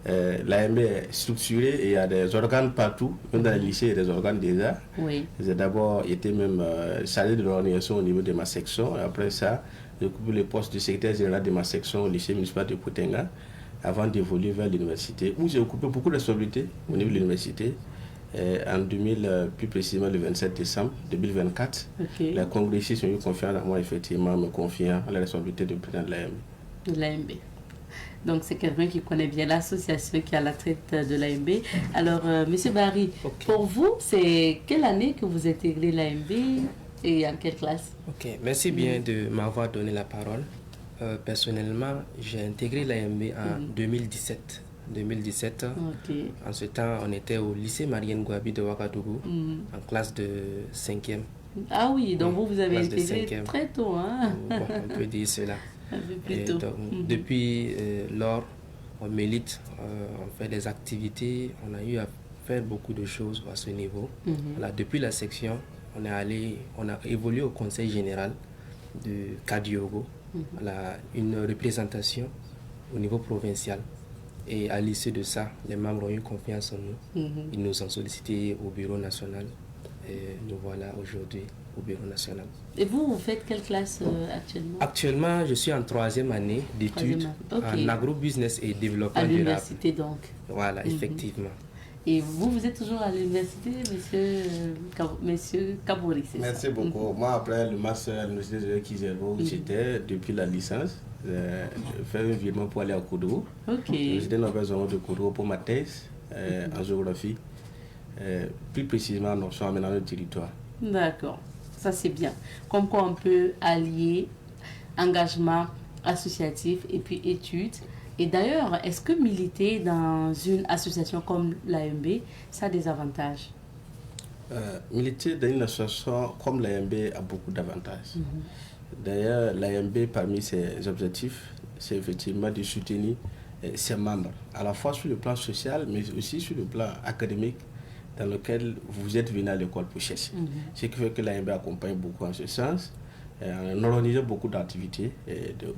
L'AMB est structurée et il y a des organes partout, même dans les lycées, il y a des organes déjà. Oui. J'ai d'abord été même chargé de l'organisation au niveau de ma section. Et après ça, j'ai occupé le poste de secrétaire général de ma section au lycée municipal de Poutenga, avant d'évoluer vers l'université, où j'ai occupé beaucoup de responsabilités au niveau de l'université. En 2000, plus précisément le 27 décembre 2024, les congressistes ont eu confiance en moi, effectivement, me confiant à la responsabilité de président de l'AMB. De l'AMB. Donc c'est quelqu'un qui connaît bien l'association qui est à la tête de l'AMB. Alors, M. Barry, pour vous, c'est quelle année que vous intégrez l'AMB et en quelle classe? Ok, merci bien de m'avoir donné la parole. Personnellement, j'ai intégré l'AMB en 2017. 2017. En ce temps, on était au lycée Marienne Gouabi de Ouagadougou, en classe de 5e. Ah oui, donc vous avez intégré très tôt. Hein? Bon, on peut dire cela. Un peu plus tôt. Donc, depuis lors, on milite, on fait des activités, on a eu à faire beaucoup de choses à ce niveau. Voilà, depuis la section, on a évolué au conseil général de Kadiogo. Voilà, une représentation au niveau provincial. Et à l'issue de ça, les membres ont eu confiance en nous. Ils nous ont sollicité au bureau national. Et nous voilà aujourd'hui au bureau national. Et vous faites quelle classe actuellement? Actuellement, je suis en 3e année d'études en agro-business et développement durable. À l'université donc? Voilà, effectivement. Et vous êtes toujours à l'université, monsieur Kaboré, c'est ça? Merci beaucoup. Moi, après le master à l'université de Kizerbo, j'étais depuis la licence. Je fais un virement pour aller à Koudou. J'étais dans la zone de Koudou pour ma thèse en géographie. Plus précisément en option aménagement du territoire. D'accord, ça c'est bien. Comme quoi on peut allier engagement associatif et puis études. Et d'ailleurs, est-ce que militer dans une association comme l'AMB, ça a des avantages? Militer dans une association comme l'AMB a beaucoup d'avantages. D'ailleurs, l'AMB, parmi ses objectifs, c'est effectivement de soutenir ses membres, à la fois sur le plan social, mais aussi sur le plan académique, dans lequel vous êtes venu à l'école pour chercher. Ce qui fait que l'AMB accompagne beaucoup en ce sens. On organise beaucoup d'activités.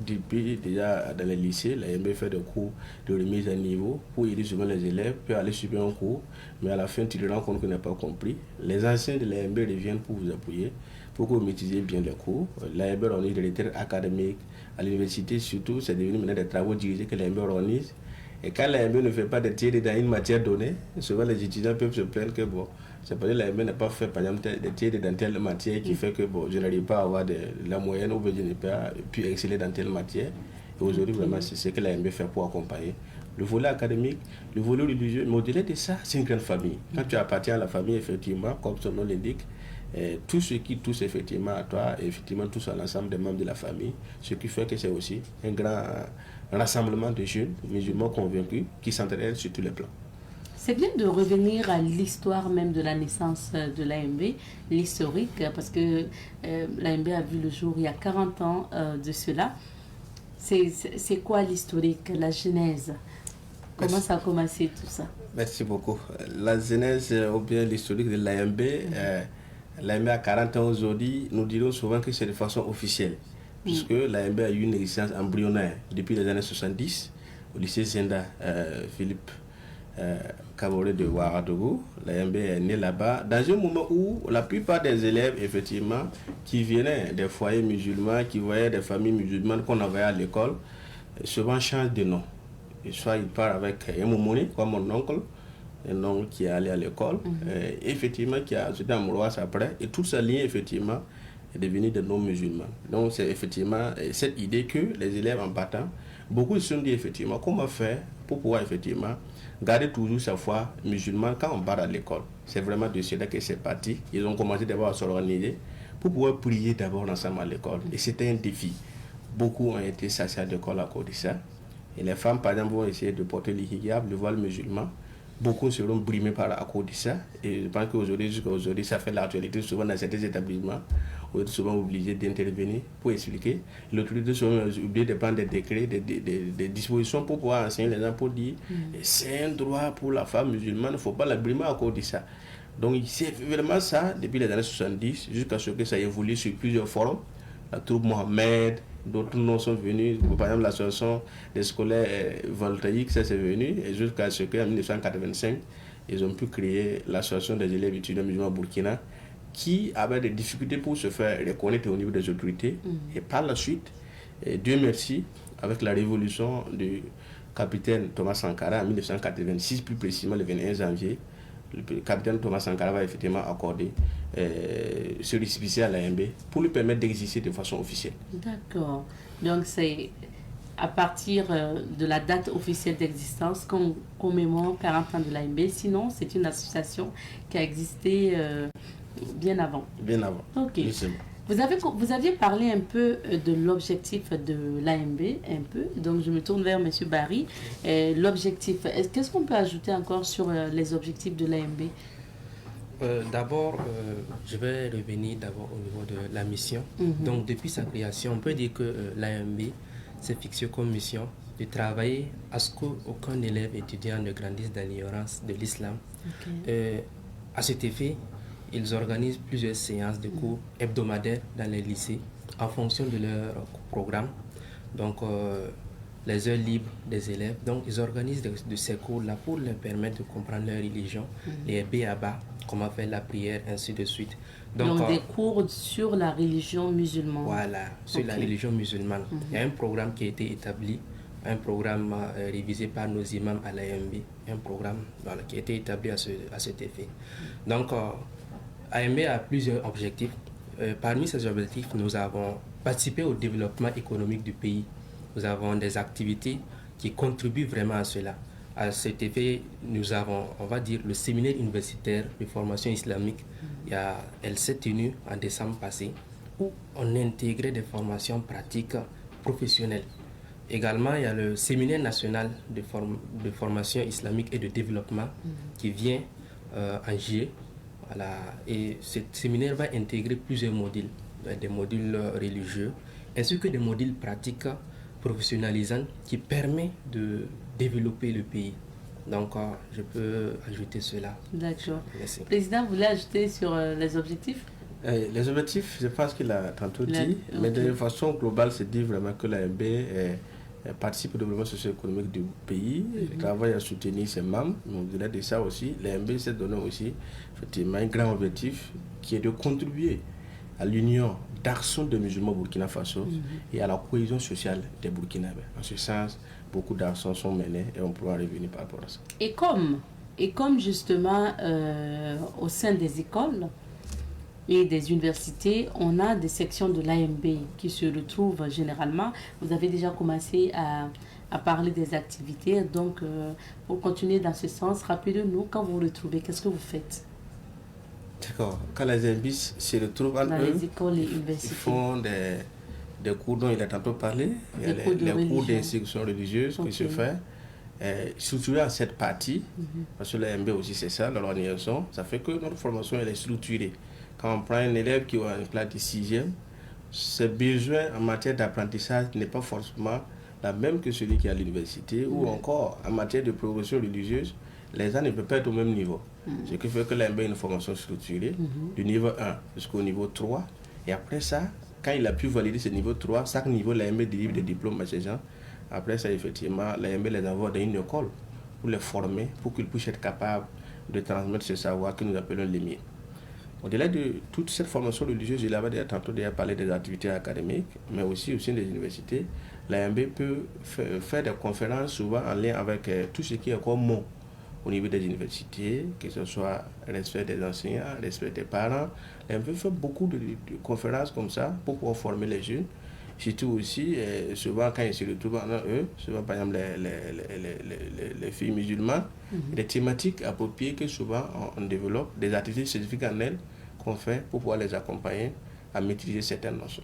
Depuis déjà dans les lycées, l'AMB fait des cours de remise à niveau pour aider souvent les élèves, puis aller suivre un cours, mais à la fin, tu te rends compte qu'on n'a pas compris. Les anciens de l'AMB reviennent pour vous appuyer, pour que vous maîtrisez bien les cours. L'AMB organise des retraites académiques. À l'université, surtout, c'est devenu maintenant des travaux dirigés que l'AMB organise. Et quand l'AMB ne fait pas de tiers dans une matière donnée, souvent les étudiants peuvent se plaindre que bon, c'est parce que l'AMB n'a pas fait par exemple des tiers dans telle matière qui fait que bon, je n'arrive pas à avoir la moyenne ou je n'ai pas pu exceller dans telle matière. Et aujourd'hui, vraiment, c'est ce que l'AMB fait pour accompagner. Le volet académique, le volet religieux, mais au-delà de ça, c'est une grande famille. Quand tu appartiens à la famille, effectivement, comme son nom l'indique, tout ce qui touche effectivement à toi, effectivement touche à l'ensemble des membres de la famille, ce qui fait que c'est aussi un grand rassemblement de jeunes musulmans convaincus qui s'entraînent sur tous les plans. C'est bien de revenir à l'histoire même de la naissance de l'AMB, l'historique, parce que l'AMB a vu le jour il y a 40 ans de cela. C'est quoi l'historique, la genèse? Comment ça a commencé tout ça? Merci beaucoup. La genèse ou bien l'historique de l'AMB, l'AMB a 40 ans aujourd'hui, nous dirons souvent que c'est de façon officielle, puisque l'AMB a eu une existence embryonnaire depuis les années 70 au lycée Zenda, Philippe Kaboré de Ouagadougou. L'AMB est né là-bas, dans un moment où la plupart des élèves, effectivement, qui venaient des foyers musulmans, qui voyaient des familles musulmanes qu'on envoyait à l'école, souvent changent de nom. Et soit ils partent avec un Moumouni, comme mon oncle, un oncle qui est allé à l'école, effectivement, qui a été amoureux après, et toute sa ligne, effectivement, est devenue de noms musulmans. Donc, c'est effectivement cette idée que les élèves en partant, beaucoup se sont dit, effectivement, comment faire pour pouvoir, effectivement, garder toujours sa foi musulmane quand on part à l'école. C'est vraiment de cela que c'est parti. Ils ont commencé d'abord à s'organiser pour pouvoir prier d'abord ensemble à l'école. Et c'était un défi. Beaucoup ont été chassés à l'école à cause de ça. Et les femmes, par exemple, vont essayer de porter le hijab, le voile musulman. Beaucoup seront brimés à cause de ça. Et je pense qu'aujourd'hui, jusqu'à aujourd'hui, ça fait l'actualité souvent dans certains établissements. On est souvent obligé d'intervenir pour expliquer. L'autorité souvent obligée de prendre des décrets, des dispositions pour pouvoir enseigner les gens, pour dire c'est un droit pour la femme musulmane, il ne faut pas la brimer à cause de ça. Donc c'est vraiment ça depuis les années 70 jusqu'à ce que ça évolue sur plusieurs forums. La troupe Mohamed, d'autres noms sont venus, par exemple l'association des scolaires voltaïques, ça c'est venu, et jusqu'à ce qu'en 1985, ils ont pu créer l'association des élèves étudiants musulmans au Burkina, qui avait des difficultés pour se faire reconnaître au niveau des autorités. Et par la suite, Dieu merci, avec la révolution du capitaine Thomas Sankara en 1986, plus précisément le 21 janvier, le capitaine Thomas Sankara va effectivement accorder ce récépissé à l'AMB pour lui permettre d'exister de façon officielle. D'accord. Donc c'est à partir de la date officielle d'existence qu'on commémore 40 ans de l'AMB. Sinon, c'est une association qui a existé bien avant. Bien avant. Ok. Vous aviez parlé un peu de l'objectif de l'AMB, un peu. Donc, je me tourne vers M. Barry. L'objectif, qu'est-ce qu'on peut ajouter encore sur les objectifs de l'AMB? D'abord, je vais revenir d'abord au niveau de la mission. Donc, depuis sa création, on peut dire que l'AMB s'est fixé comme mission de travailler à ce qu'aucun élève étudiant ne grandisse dans l'ignorance de l'islam. À cet effet, ils organisent plusieurs séances de cours hebdomadaires dans les lycées en fonction de leur programme. Donc, les heures libres des élèves. Donc, ils organisent de ces cours-là pour leur permettre de comprendre leur religion, les B.A.B.A., comment faire la prière, ainsi de suite. Donc des cours sur la religion musulmane. Voilà, sur la religion musulmane. Il y a un programme qui a été établi, un programme révisé par nos imams à l'AMB, un programme qui a été établi à cet effet. Donc, AMB a plusieurs objectifs. Parmi ces objectifs, nous avons participé au développement économique du pays. Nous avons des activités qui contribuent vraiment à cela. À cet effet, nous avons, on va dire, le séminaire universitaire de formation islamique. Elle s'est tenue en décembre passé, où on a intégré des formations pratiques professionnelles. Également, il y a le séminaire national de formation islamique et de développement qui vient en juillet. Voilà. Et ce séminaire va intégrer plusieurs modules. des modules religieux, ainsi que des modules pratiques professionnalisants qui permettent de développer le pays. Donc, je peux ajouter cela. D'accord. Merci. Président, vous voulez ajouter sur les objectifs? Les objectifs, je pense qu'il a tantôt dit, mais de façon globale, c'est dire vraiment que l'AMB participe au développement socio-économique du pays, travaille à soutenir ses membres, mais au-delà de ça aussi, l'AMB s'est donné aussi effectivement un grand objectif qui est de contribuer à l'union d'action de musulmans au Burkina Faso et à la cohésion sociale des Burkinabés. En ce sens, beaucoup d'actions sont menées et on pourra revenir par rapport à ça. Et comme justement au sein des écoles et des universités, on a des sections de l'AMB qui se retrouvent généralement. Vous avez déjà commencé à parler des activités. Donc, pour continuer dans ce sens, rappelez-nous, quand vous vous retrouvez, qu'est-ce que vous faites? D'accord. Quand les AMB se retrouvent dans les écoles et universités, ils font des cours dont il a tantôt parlé. Il y a les cours d'instruction religieuse qui se fait. Structuré en cette partie, parce que l'AMB aussi c'est ça, l'organisation, ça fait que notre formation elle est structurée. Quand on prend un élève qui a une classe de 6e, ses besoins en matière d'apprentissage n'est pas forcément la même que celui qui est à l'université, ou encore en matière de progression religieuse, les gens ne peuvent pas être au même niveau. Ce qui fait que l'AMB a une formation structurée du niveau 1 jusqu'au niveau 3. Et après ça, quand il a pu valider ce niveau 3, chaque niveau, l'AMB délivre des diplômes à ces gens. Après ça, effectivement, l'AMB les envoie dans une école pour les former, pour qu'ils puissent être capables de transmettre ce savoir que nous appelons l'EMIR. Au-delà de toute cette formation religieuse, il avait tantôt déjà parlé des activités académiques, mais aussi au sein des universités, l'AMB peut faire des conférences souvent en lien avec tout ce qui est commun au niveau des universités, que ce soit respect des enseignants, respect des parents. L'AMB fait beaucoup de conférences comme ça pour pouvoir former les jeunes. Surtout aussi, souvent quand ils se retrouvent en eux, souvent par exemple les filles musulmanes, des thématiques appropriées que souvent on développe, des activités spécifiques en elles qu'on fait pour pouvoir les accompagner à maîtriser certaines notions.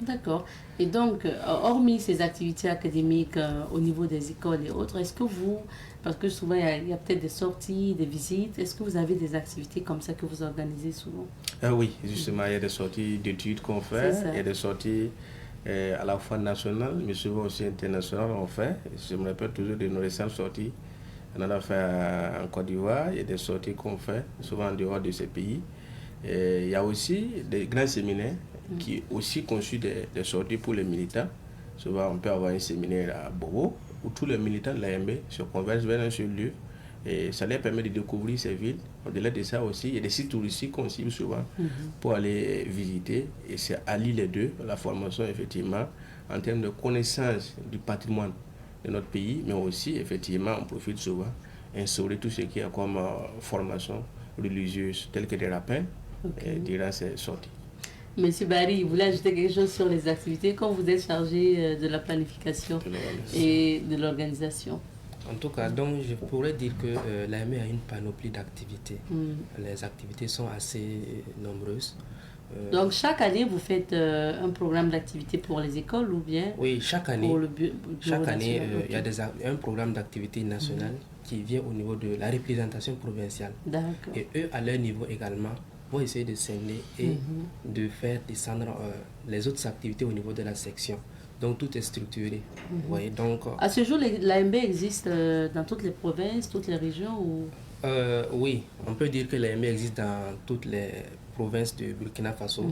D'accord. Et donc, hormis ces activités académiques au niveau des écoles et autres, est-ce que vous, parce que souvent il y a peut-être des sorties, des visites, est-ce que vous avez des activités comme ça que vous organisez souvent? Oui, justement, il y a des sorties d'études qu'on fait, il y a des sorties à la fois nationales, mais souvent aussi internationales on fait. Je me rappelle toujours de nos récentes sorties. On en a fait en Côte d'Ivoire, il y a des sorties qu'on fait, souvent en dehors de ces pays. Et il y a aussi des grands séminaires qui aussi conçus des sorties pour les militants. Souvent, on peut avoir un séminaire à Bobo où tous les militants de l'AMB se convergent vers un seul lieu et ça leur permet de découvrir ces villes. Au-delà de ça aussi, il y a des sites touristiques qu'on cible souvent pour aller visiter et c'est allier les deux, la formation effectivement en termes de connaissance du patrimoine de notre pays, mais aussi effectivement on profite souvent instaurer tout ce qui est comme formation religieuse telle que des rappels durant ces sorties. Monsieur Barry, vous voulez ajouter quelque chose sur les activités quand vous êtes chargé de la planification et de l'organisation? En tout cas, donc, je pourrais dire que l'AMB a une panoplie d'activités. Les activités sont assez nombreuses. Donc, chaque année, vous faites un programme d'activité pour les écoles ou bien? Oui, chaque année, pour le chaque année il y a un programme d'activité national qui vient au niveau de la représentation provinciale. D'accord. Et eux, à leur niveau également, vont essayer de scinder et de faire descendre les autres activités au niveau de la section. Donc tout est structuré. Voyez, donc, à ce jour, l'AMB existe dans toutes les provinces, toutes les régions ou... Oui, on peut dire que l'AMB existe dans toutes les provinces de Burkina Faso.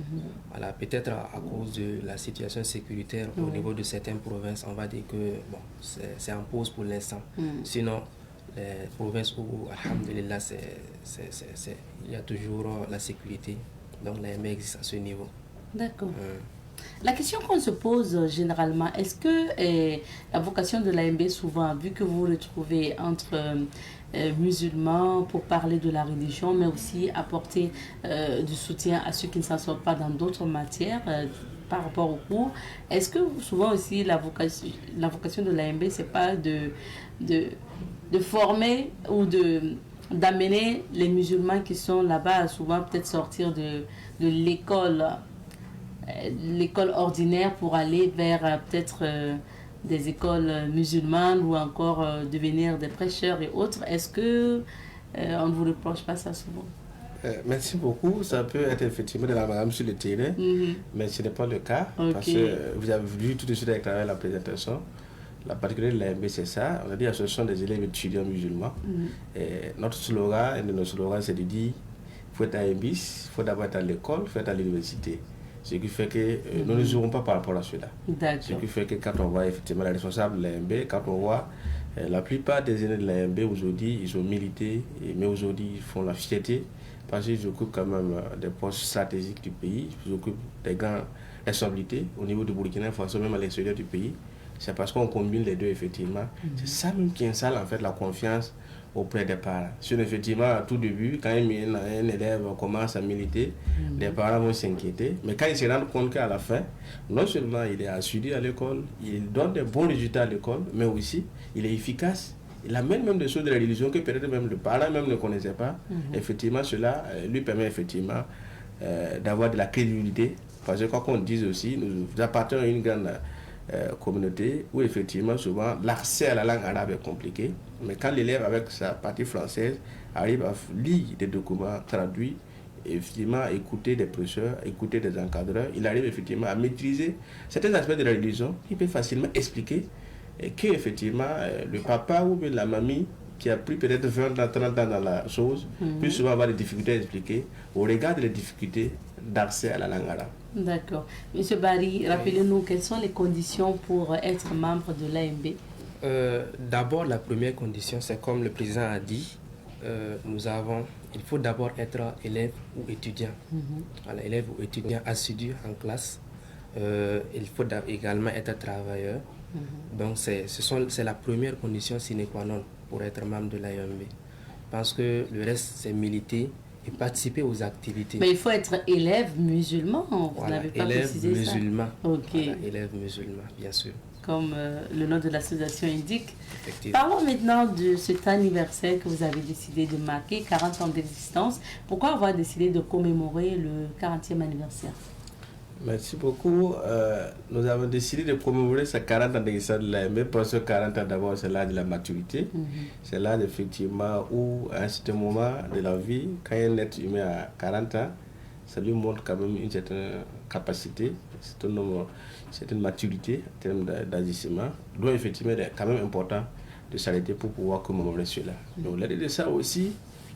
Voilà, peut-être à cause de la situation sécuritaire au niveau de certaines provinces, on va dire que bon, c'est en pause pour l'instant. Sinon, les provinces où, alhamdulillah, il y a toujours la sécurité. Donc l'AMB existe à ce niveau. D'accord. La question qu'on se pose généralement, est-ce que la vocation de l'AMB souvent, vu que vous vous retrouvez entre musulmans pour parler de la religion, mais aussi apporter du soutien à ceux qui ne s'en sortent pas dans d'autres matières par rapport au cours, est-ce que souvent aussi la vocation de l'AMB, c'est pas de former ou d'amener les musulmans qui sont là-bas à souvent peut-être sortir de l'école ordinaire pour aller vers peut-être des écoles musulmanes ou encore devenir des prêcheurs et autres. Est-ce que on ne vous reproche pas ça souvent? Merci beaucoup. Ça peut être effectivement de la madame sur le terrain, mais ce n'est pas le cas. Parce que vous avez vu tout de suite avec la présentation. La particularité de l'AMB, c'est ça. On a dit que ce sont des élèves étudiants musulmans. Et notre slogan, un de nos slogans, c'est de dire il faut être à AMB, il faut d'abord être à l'école, il faut être à l'université. Ce qui fait que nous ne jouerons pas par rapport à cela. Ce qui fait que quand on voit effectivement les responsables de l'AMB, quand on voit la plupart des élèves de l'AMB aujourd'hui, ils ont milité, mais aujourd'hui ils font la fierté parce qu'ils occupent quand même des postes stratégiques du pays, ils occupent des grandes responsabilités au niveau du Burkina Faso, même à l'extérieur du pays. C'est parce qu'on combine les deux effectivement. C'est ça même qui installe en fait la confiance auprès des parents. Si effectivement, à tout début, quand un élève commence à militer, les parents vont s'inquiéter. Mais quand ils se rendent compte qu'à la fin, non seulement il est assidu à l'école, il donne de bons résultats à l'école, mais aussi il est efficace. Il amène même des choses de la religion que peut-être même le parent même ne connaissait pas. Effectivement, cela lui permet effectivement d'avoir de la crédibilité. Parce que quoi qu'on dise aussi, nous appartenons à une grande communauté où effectivement souvent l'accès à la langue arabe est compliqué, mais quand l'élève avec sa partie française arrive à lire des documents traduits, effectivement écouter des professeurs, écouter des encadreurs, il arrive effectivement à maîtriser certains aspects de la religion, il peut facilement expliquer que effectivement le papa ou la mamie qui a pris peut-être 20 ans, 30 ans dans la chose, peut souvent avoir des difficultés à expliquer au regard des difficultés d'accès à la langue arabe. D'accord. Monsieur Barry, rappelez-nous quelles sont les conditions pour être membre de l'AMB. D'abord, la première condition, c'est comme le président a dit, il faut d'abord être élève ou étudiant. Voilà, élève ou étudiant assidu en classe. Il faut également être travailleur. Donc, c'est la première condition sine qua non pour être membre de l'AMB. Parce que le reste, c'est militer et participer aux activités. Mais il faut être élève musulman, vous n'avez pas précisé musulman. Ça. Voilà, élève musulman, bien sûr. Comme le nom de l'association indique. Parlons maintenant de cet anniversaire que vous avez décidé de marquer, 40 ans d'existence. Pourquoi avoir décidé de commémorer le 40e anniversaire? Merci beaucoup. Nous avons décidé de commémorer ces 40 ans d'existence de l'AMB parce que 40 ans d'abord, c'est l'âge de la maturité. C'est l'âge effectivement où, à un certain moment de la vie, quand un être humain a 40 ans, ça lui montre quand même une certaine capacité, une certaine maturité en termes d'agissement. Donc effectivement, il est quand même important de s'arrêter pour pouvoir commémorer cela. Donc l'idée de ça aussi,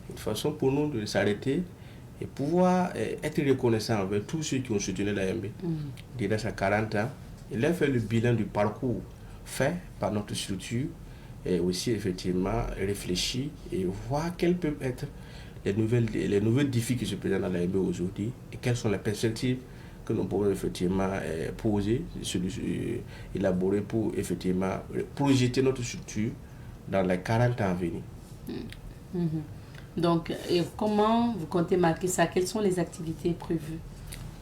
une façon pour nous de s'arrêter et pouvoir être reconnaissant avec tous ceux qui ont soutenu l'AMB. Déjà, ça 40 ans, il a fait le bilan du parcours fait par notre structure et aussi effectivement réfléchir et voir quelles peuvent être les nouvelles défis qui se présentent dans l'AMB aujourd'hui et quelles sont les perspectives que nous pouvons effectivement poser, élaborer pour effectivement projeter notre structure dans les 40 ans à venir. Donc, comment vous comptez marquer ça? Quelles sont les activités prévues?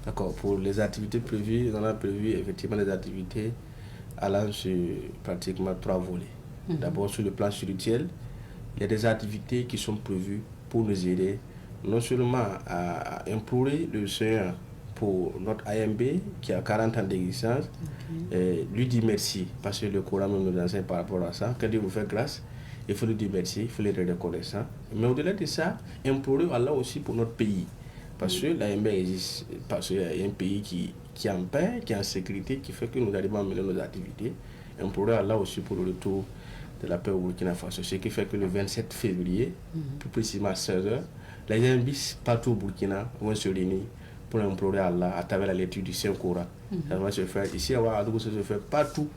D'accord, pour les activités prévues, on a prévu effectivement des activités allant sur pratiquement 3 volets. D'abord, sur le plan spirituel, il y a des activités qui sont prévues pour nous aider non seulement à implorer le Seigneur pour notre AMB qui a 40 ans d'existence, lui dire merci, parce que le Coran nous enseigne par rapport à ça, quand Dieu vous fait grâce, il faut lui dire merci, il faut être reconnaissant. Mais au-delà de ça, implorer Allah aussi pour notre pays. Parce que l'AMB existe, parce qu'il y a un pays qui est en paix, qui est en sécurité, qui fait que nous arrivons à mener nos activités. Implorer Allah aussi pour le retour de la paix au Burkina Faso. Ce qui fait que le 27 février, plus précisément à 16h, les AMB partout au Burkina vont se réunir pour implorer Allah à travers la lecture du Saint-Coran. Ça va se faire ici à Ouagadougou, ça se fait partout.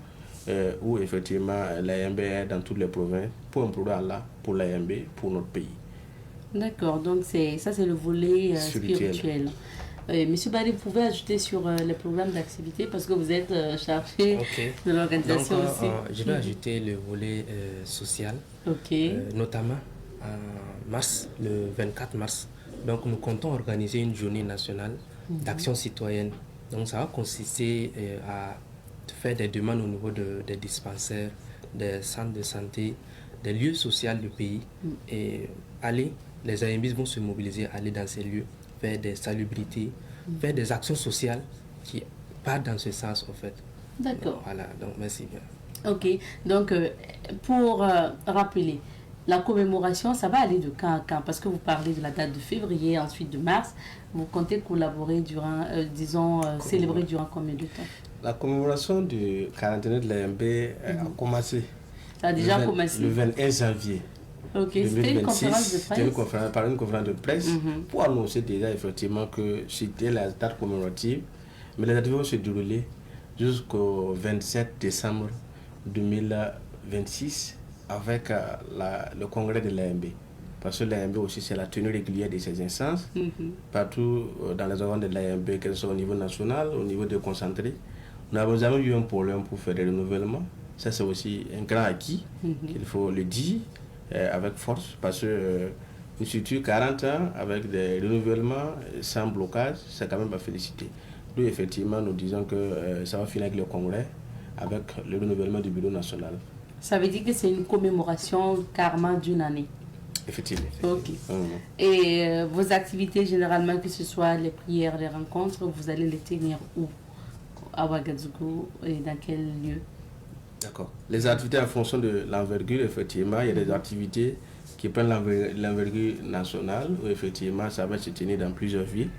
Où effectivement l'AMB est dans toutes les provinces pour implorer Allah pour l'AMB, pour notre pays. D'accord, donc ça c'est le volet spirituel. Monsieur Barry, vous pouvez ajouter sur les programmes d'activité parce que vous êtes chargé de l'organisation aussi. Je vais ajouter le volet social, notamment en mars, le 24 mars. Donc nous comptons organiser une journée nationale d'action citoyenne. Donc ça va consister à faire des demandes au niveau des dispensaires, des centres de santé, des lieux sociaux du pays et les AMBs vont se mobiliser, aller dans ces lieux, faire des salubrités, faire des actions sociales qui partent dans ce sens en fait. D'accord. Voilà, donc merci bien. Ok, donc pour rappeler, la commémoration, ça va aller de quand à quand? Parce que vous parlez de la date de février, ensuite de mars. Vous comptez collaborer durant, célébrer durant combien de temps? La commémoration du 40e de l'AMB a commencé. Ça a déjà commencé le 21 janvier. Ok, c'était une conférence de presse. Par une conférence de presse pour annoncer déjà effectivement que c'était la date commémorative, mais les dates vont se dérouler jusqu'au 27 décembre 2026 avec le congrès de l'AMB. Parce que l'AMB aussi, c'est la tenue régulière de ces instances, partout dans les organes de l'AMB, qu'elles soient au niveau national, au niveau déconcentré. Nous n'avons jamais eu un problème pour faire des renouvellements. Ça, c'est aussi un grand acquis, qu'il faut le dire avec force, parce que une structure 40 ans avec des renouvellements sans blocage, c'est quand même à féliciter. Nous, effectivement, nous disons que ça va finir avec le congrès, avec le renouvellement du bureau national. Ça veut dire que c'est une commémoration carrément d'une année. Effectivement. Ok. Et vos activités, généralement, que ce soit les prières, les rencontres, vous allez les tenir où? À Ouagadougou et dans quel lieu? D'accord. Les activités en fonction de l'envergure, effectivement, il y a des activités qui prennent l'envergure nationale, où effectivement, ça va se tenir dans plusieurs villes.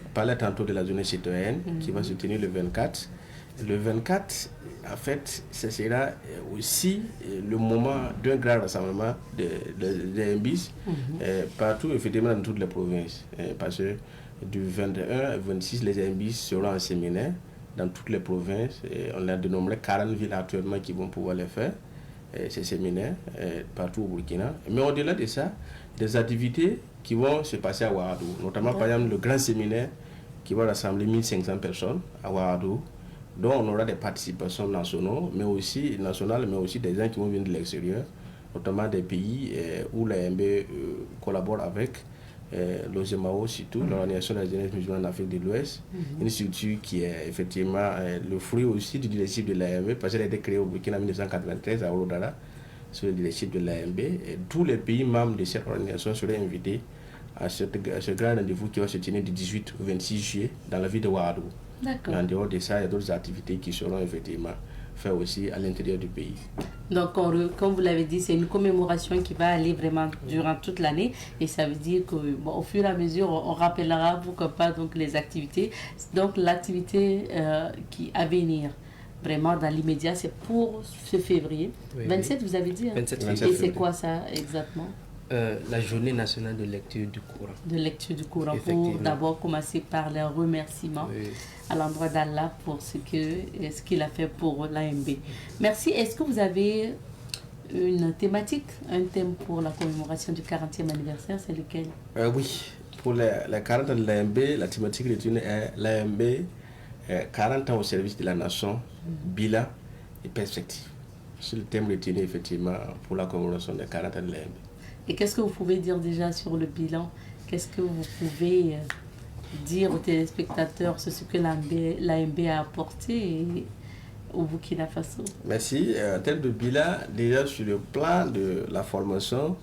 On parlait tantôt de la journée citoyenne qui va se tenir le 24. Le 24, en fait, ce sera aussi le moment d'un grand rassemblement des MBIS partout, effectivement, dans toutes les provinces. Parce que du 21 au 26, les MBIS seront en séminaire dans toutes les provinces. On a dénombré 40 villes actuellement qui vont pouvoir les faire, ces séminaires, partout au Burkina. Mais au-delà de ça, des activités qui vont se passer à Ouagadougou, notamment par exemple le grand séminaire qui va rassembler 1500 personnes à Ouagadougou, dont on aura des participations nationales, mais aussi des gens qui vont venir de l'extérieur, notamment des pays où l'AMB collabore avec. L'OGMAO, surtout l'Organisation de la jeunesse musulmane en Afrique de l'Ouest, une structure qui est effectivement le fruit aussi du leadership de l'AMB, parce qu'elle a été créée au Burkina en 1993 à Ouroudara, sur le leadership de l'AMB. Tous les pays membres de cette organisation seraient invités à ce grand rendez-vous qui va se tenir du 18 au 26 juillet dans la ville de Ouagadougou. En dehors de ça, il y a d'autres activités qui seront effectivement faites aussi à l'intérieur du pays. Donc, comme vous l'avez dit, c'est une commémoration qui va aller vraiment durant toute l'année. Et ça veut dire qu'au fur et à mesure, on rappellera, pourquoi pas, donc, les activités. Donc, l'activité qui à venir, vraiment dans l'immédiat, c'est pour ce février. Oui, 27, vous avez dit 27 février. Et c'est quoi ça exactement? La journée nationale de lecture du Coran. De lecture du Coran, pour d'abord commencer par les remerciements à l'endroit d'Allah pour ce qu'il a fait pour l'AMB. Merci. Est-ce que vous avez une thématique, un thème pour la commémoration du 40e anniversaire? C'est lequel? Oui, pour les 40 ans de l'AMB, la thématique retenue est l'AMB 40 ans au service de la nation, bilan et perspective. C'est le thème retenu effectivement pour la commémoration des 40 ans de l'AMB. Et qu'est-ce que vous pouvez dire déjà sur le bilan? Qu'est-ce que vous pouvez dire aux téléspectateurs sur ce que l'AMB a apporté au Burkina Faso? Merci. En termes de bilan, déjà sur le plan de la formation,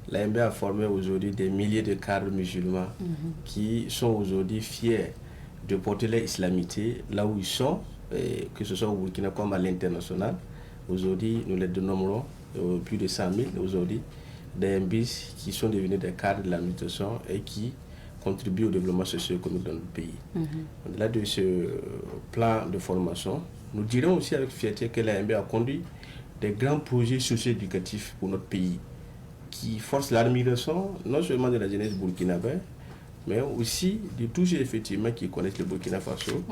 l'AMB a formé aujourd'hui des milliers de cadres musulmans qui sont aujourd'hui fiers de porter l'islamité là où ils sont, que ce soit au Burkina comme à l'international. Aujourd'hui, nous les dénombrons plus de 100 000 aujourd'hui, des MBIS qui sont devenus des cadres de l'administration et qui contribuent au développement socio-économique dans notre pays. Au-delà de ce plan de formation, nous dirons aussi avec fierté que l'AMB a conduit des grands projets socio-éducatifs pour notre pays qui forcent l'admiration non seulement de la jeunesse burkinabé, mais aussi de tous ceux effectivement qui connaissent le Burkina Faso.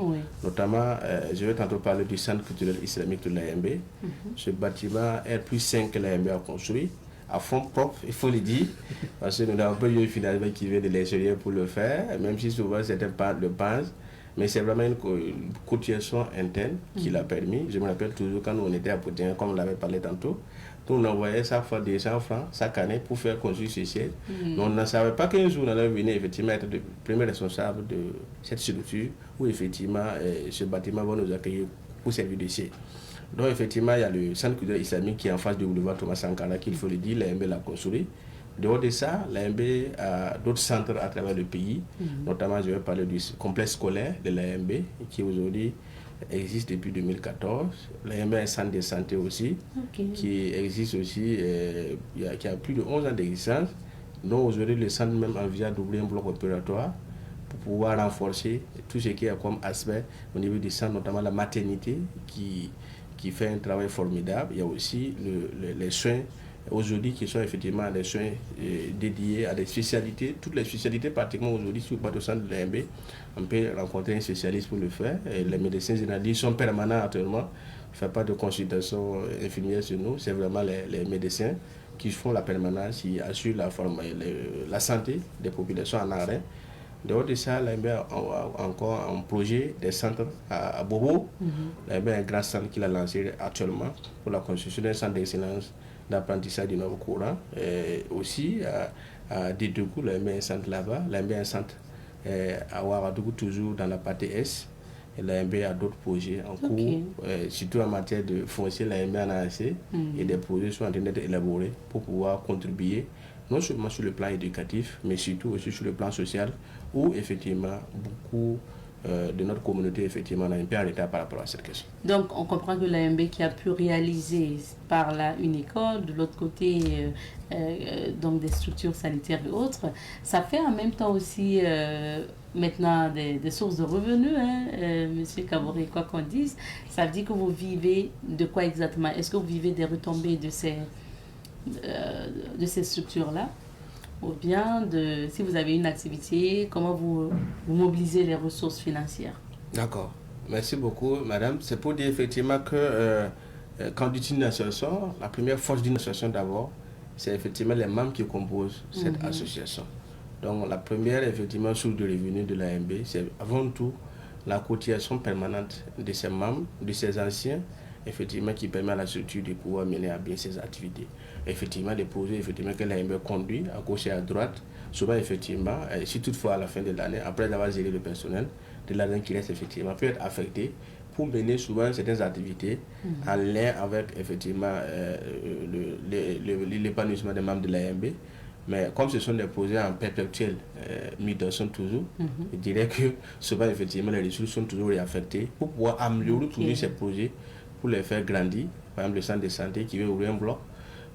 Notamment, je vais tantôt parler du centre culturel islamique de l'AMB. Ce bâtiment R+5 que l'AMB a construit à fond propre, il faut le dire, parce que nous n'avons pas eu finalement qui vient de l'extérieur pour le faire, même si souvent certains le pensent, mais c'est vraiment une cotisation interne qui l'a permis. Je me rappelle toujours quand on était à Poutine, comme on l'avait parlé tantôt, on envoyait chaque fois 200 francs chaque année pour faire construire ce siège. Mais on ne savait pas qu'un jour on allait venir effectivement être le premier responsable de cette structure où effectivement ce bâtiment va nous accueillir pour servir de siège. Donc effectivement, il y a le centre culturel islamique qui est en face du boulevard Thomas Sankara, qu'il faut le dire, l'AMB l'a construit. Dehors de ça, l'AMB a d'autres centres à travers le pays, notamment je vais parler du complexe scolaire de l'AMB, qui aujourd'hui existe depuis 2014. L'AMB a un centre de santé aussi, qui existe aussi, qui a plus de 11 ans d'existence. Donc aujourd'hui, le centre même envisage d'ouvrir un bloc opératoire pour pouvoir renforcer tout ce qui est comme aspect au niveau du centre, notamment la maternité qui fait un travail formidable. Il y a aussi les soins aujourd'hui qui sont effectivement des soins dédiés à des spécialités. Toutes les spécialités pratiquement aujourd'hui sur le centre de l'AMB, on peut rencontrer un spécialiste pour le faire. Et les médecins généralistes sont permanents actuellement. Il ne fait pas de consultation infirmière sur nous, c'est vraiment les médecins qui font la permanence, qui assurent la santé des populations en arrêt. Dehors de ça, l'AMB a encore un projet des centres à Bobo. L'AMB a un grand centre qu'il a lancé actuellement pour la construction d'un centre d'excellence d'apprentissage du nouveau courant. Et aussi, à Dédougou, l'AMB a un centre là-bas. L'AMB a un centre à Ouagadougou, toujours dans la partie S. Et l'AMB a d'autres projets en cours, surtout en matière de foncier. L'AMB en a assez et des projets sont en train d'être élaborés pour pouvoir contribuer non seulement sur le plan éducatif, mais surtout aussi sur le plan social, où effectivement beaucoup de notre communauté effectivement a un peu en retard par rapport à cette question. Donc on comprend que l'AMB qui a pu réaliser par là une école, de l'autre côté donc des structures sanitaires et autres, ça fait en même temps aussi maintenant des sources de revenus, Monsieur Kaboré, quoi qu'on dise. Ça veut dire que vous vivez de quoi exactement? Est-ce que vous vivez des retombées de ces structures-là, ou bien si vous avez une activité, comment vous mobilisez les ressources financières? D'accord, merci beaucoup madame. C'est pour dire effectivement que quand on dit une association, la première force d'une association d'abord, c'est effectivement les membres qui composent cette association. Donc la première effectivement source de revenus de l'AMB, c'est avant tout la cotisation permanente de ses membres, de ses anciens, effectivement qui permet à la structure de pouvoir mener à bien ses activités. Effectivement, les projets effectivement, que l'AMB conduit à gauche et à droite, souvent effectivement, si toutefois à la fin de l'année, après avoir géré le personnel, de l'année qui reste effectivement peut être affecté pour mener souvent certaines activités en lien avec effectivement l'épanouissement des membres de l'AMB. Mais comme ce sont des projets en perpétuelle mutation toujours, je dirais que souvent effectivement les ressources sont toujours réaffectées pour pouvoir améliorer toujours ces projets, pour les faire grandir. Par exemple, le centre de santé qui veut ouvrir un bloc.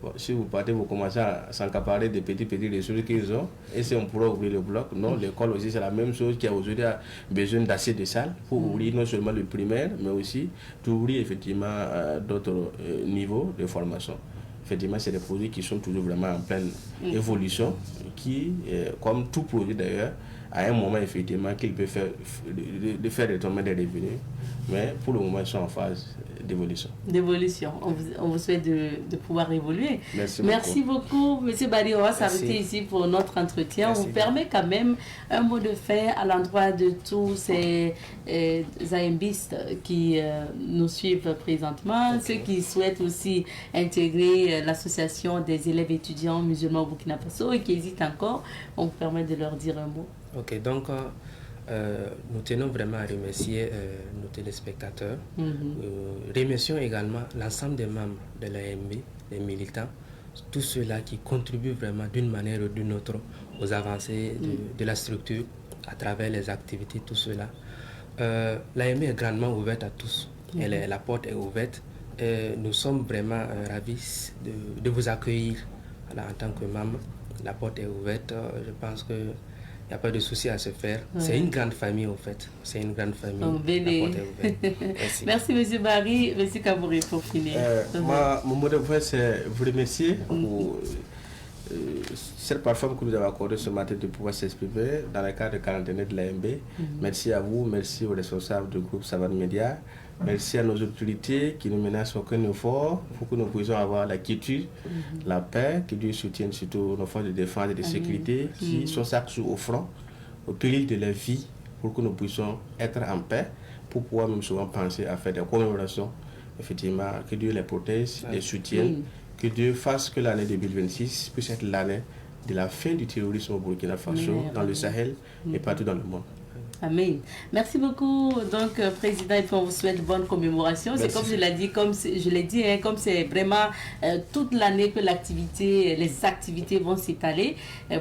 Bon, si vous partez, vous commencez à s'accaparer des petites ressources qu'ils ont. Et si on pourra ouvrir le bloc, non, l'école aussi c'est la même chose, qui a aujourd'hui besoin d'assez de salles pour ouvrir non seulement le primaire, mais aussi d'ouvrir effectivement d'autres niveaux de formation. Effectivement, c'est des projets qui sont toujours vraiment en pleine évolution, qui, comme tout projet d'ailleurs, à un moment effectivement qu'il peut faire retomber des revenus, mais pour le moment ils sont en phase d'évolution. On vous souhaite de pouvoir évoluer. Merci beaucoup. Monsieur Bari, on va s'arrêter ici pour notre entretien. On vous permet quand même un mot de fait à l'endroit de tous ces AMBistes qui nous suivent présentement, ceux qui souhaitent aussi intégrer l'association des élèves étudiants musulmans au Burkina Faso et qui hésitent encore. On vous permet de leur dire un mot. Ok, donc nous tenons vraiment à remercier nos téléspectateurs. Remercions également l'ensemble des membres de l'AMB, les militants, tous ceux-là qui contribuent vraiment d'une manière ou d'une autre aux avancées de la structure à travers les activités, tout cela. L'AMB est grandement ouverte à tous. La porte est ouverte. Nous sommes vraiment ravis de vous accueillir en tant que membres. La porte est ouverte. Je pense que il n'y a pas de souci à se faire. C'est une grande famille, en fait. C'est une grande famille. La porte est ouverte. Merci, M. Barry. M. Kaboré, pour finir. Mon mot de fin, c'est vous remercier pour cette plateforme que nous avons accordée ce matin de pouvoir s'exprimer dans le cadre de quarantaine de l'AMB. Merci à vous, merci aux responsables du groupe Savane Média. Merci à nos autorités qui nous menacent aucun effort pour que nous puissions avoir la quiétude, la paix, que Dieu soutienne surtout nos forces de défense et de sécurité qui sont chaque jour au front, au péril de leur vie, pour que nous puissions être en paix, pour pouvoir même souvent penser à faire des commémorations. Effectivement, que Dieu les protège, les soutienne, que Dieu fasse que l'année 2026 puisse être l'année de la fin du terrorisme au Burkina Faso, dans le Sahel et partout dans le monde. Amen. Merci beaucoup, donc, Président, et puis on vous souhaite bonne commémoration. C'est comme je l'ai dit, comme c'est vraiment toute l'année que les activités vont s'étaler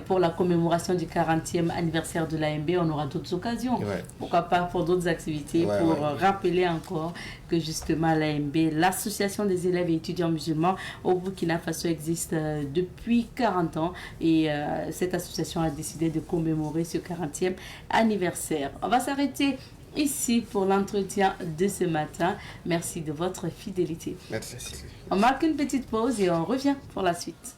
pour la commémoration du 40e anniversaire de l'AMB. On aura d'autres occasions. Pourquoi pas pour d'autres activités, rappeler encore que justement l'AMB, l'Association des élèves et étudiants musulmans au Burkina Faso, existe depuis 40 ans et cette association a décidé de commémorer ce 40e anniversaire. On va s'arrêter ici pour l'entretien de ce matin. Merci de votre fidélité. Merci. On marque une petite pause et on revient pour la suite.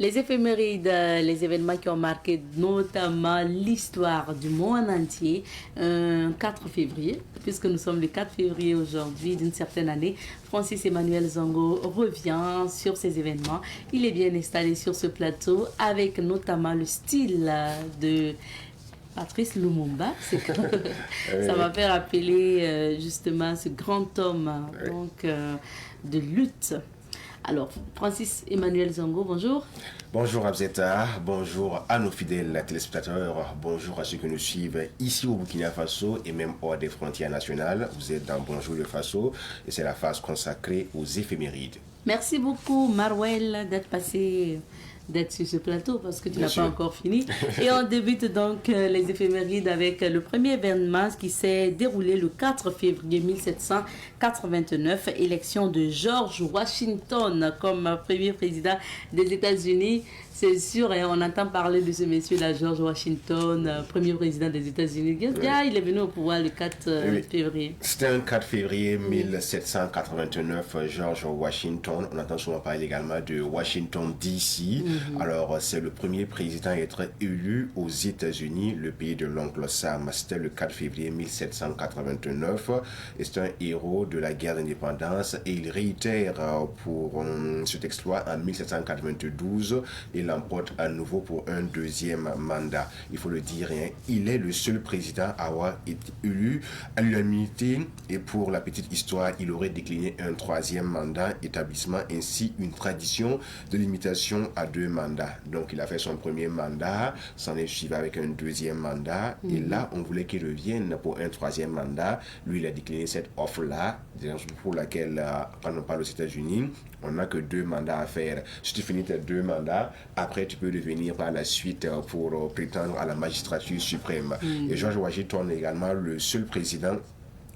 Les éphémérides, les événements qui ont marqué notamment l'histoire du monde entier, 4 février, puisque nous sommes le 4 février aujourd'hui d'une certaine année, Francis Emmanuel Zongo revient sur ces événements. Il est bien installé sur ce plateau avec notamment le style de Patrice Lumumba. Ça m'a fait rappeler justement ce grand homme de lutte. Alors, Francis Emmanuel Zongo, bonjour. Bonjour Abzeta, bonjour à nos fidèles téléspectateurs, bonjour à ceux qui nous suivent ici au Burkina Faso et même hors des frontières nationales. Vous êtes dans Bonjour le Faso et c'est la phase consacrée aux éphémérides. Merci beaucoup Marouel d'être passé d'être sur ce plateau parce que tu Bien n'as sûr. pas encore fini. Et on débute donc les éphémérides avec le premier événement qui s'est déroulé le 4 février 1789, élection de George Washington comme premier président des États-Unis. C'est sûr, hein, on entend parler de ce monsieur-là, George Washington, premier président des États-Unis. Ce gars, il est venu au pouvoir le 4 février. C'était un 4 février 1789, George Washington. On entend souvent parler également de Washington DC. Alors, c'est le premier président à être élu aux États-Unis, le pays de l'oncle Sam. C'était le 4 février 1789. Et c'est un héros de la guerre d'indépendance. Et il réitère pour cet exploit en 1792. Et l'emporte à nouveau pour un deuxième mandat. Il faut le dire, hein, il est le seul président à avoir été élu à l'unanimité et pour la petite histoire, il aurait décliné un troisième mandat, établissement ainsi une tradition de limitation à 2 mandats. Donc il a fait son premier mandat, s'en est suivi avec un deuxième mandat et là on voulait qu'il revienne pour un troisième mandat. Lui il a décliné cette offre-là, pour laquelle quand on parle aux États-Unis, on n'a que 2 mandats à faire. Si tu finis tes 2 mandats, après tu peux devenir par la suite pour prétendre à la magistrature suprême. Et George Washington est également le seul président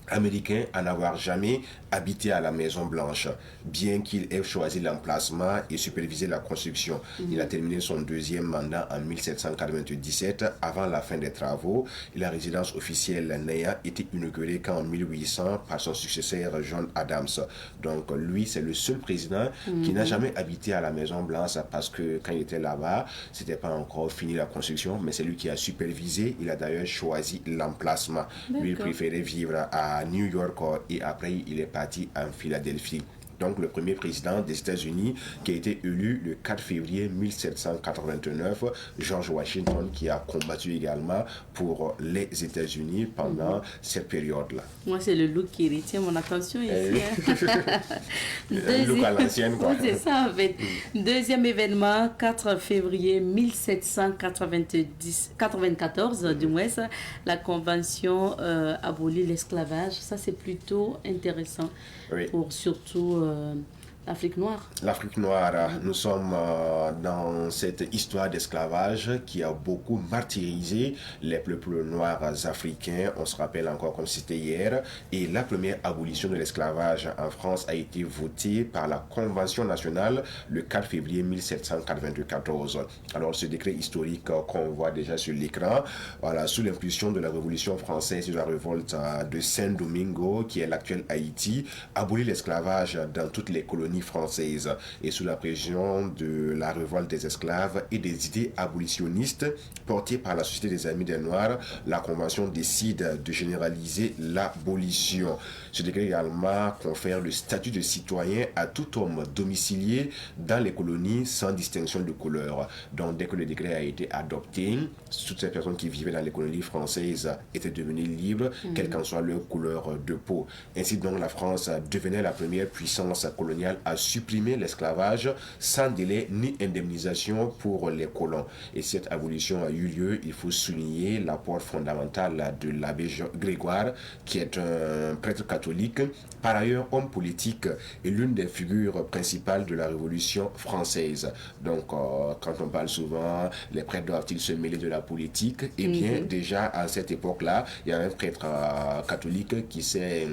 américain à n'avoir jamais habité à la Maison Blanche, bien qu'il ait choisi l'emplacement et supervisé la construction. Il a terminé son deuxième mandat en 1797, avant la fin des travaux, et la résidence officielle n'ayant été inaugurée qu'en 1800 par son successeur John Adams. Donc lui, c'est le seul président qui n'a jamais habité à la Maison Blanche parce que quand il était là-bas, c'était pas encore fini la construction, mais c'est lui qui a supervisé. Il a d'ailleurs choisi l'emplacement. Lui, il préférait vivre à New York et après il est parti en Philadelphie. Donc le premier président des États-Unis qui a été élu le 4 février 1789, George Washington, qui a combattu également pour les États-Unis pendant cette période-là. Moi, c'est le look qui retient mon attention ici. Un look à l'ancienne, quoi. Oui, c'est ça, en fait. Deuxième événement, 4 février 1794, du moins, la Convention abolit l'esclavage. Ça, c'est plutôt intéressant pour surtout l'Afrique noire. L'Afrique noire, nous sommes dans cette histoire d'esclavage qui a beaucoup martyrisé les peuples noirs africains. On se rappelle encore comme c'était hier. Et la première abolition de l'esclavage en France a été votée par la Convention nationale le 4 février 1794. Alors ce décret historique qu'on voit déjà sur l'écran, voilà, sous l'impulsion de la Révolution française et de la révolte de Saint-Domingo, qui est l'actuel Haïti, abolit l'esclavage dans toutes les colonies françaises. Et sous la pression de la révolte des esclaves et des idées abolitionnistes portées par la Société des Amis des Noirs, la Convention décide de généraliser l'abolition. Ce décret également confère le statut de citoyen à tout homme domicilié dans les colonies sans distinction de couleur. Donc dès que le décret a été adopté, toutes ces personnes qui vivaient dans les colonies françaises étaient devenues libres, quelle qu'en soit leur couleur de peau. Ainsi donc la France devenait la première puissance coloniale à supprimer l'esclavage sans délai ni indemnisation pour les colons. Et cette abolition a eu lieu, il faut souligner l'apport fondamental de l'abbé Grégoire, qui est un prêtre catholique, par ailleurs homme politique et l'une des figures principales de la Révolution française. Donc quand on parle souvent, les prêtres doivent-ils se mêler de la politique? Eh bien déjà à cette époque-là, il y a un prêtre catholique qui s'est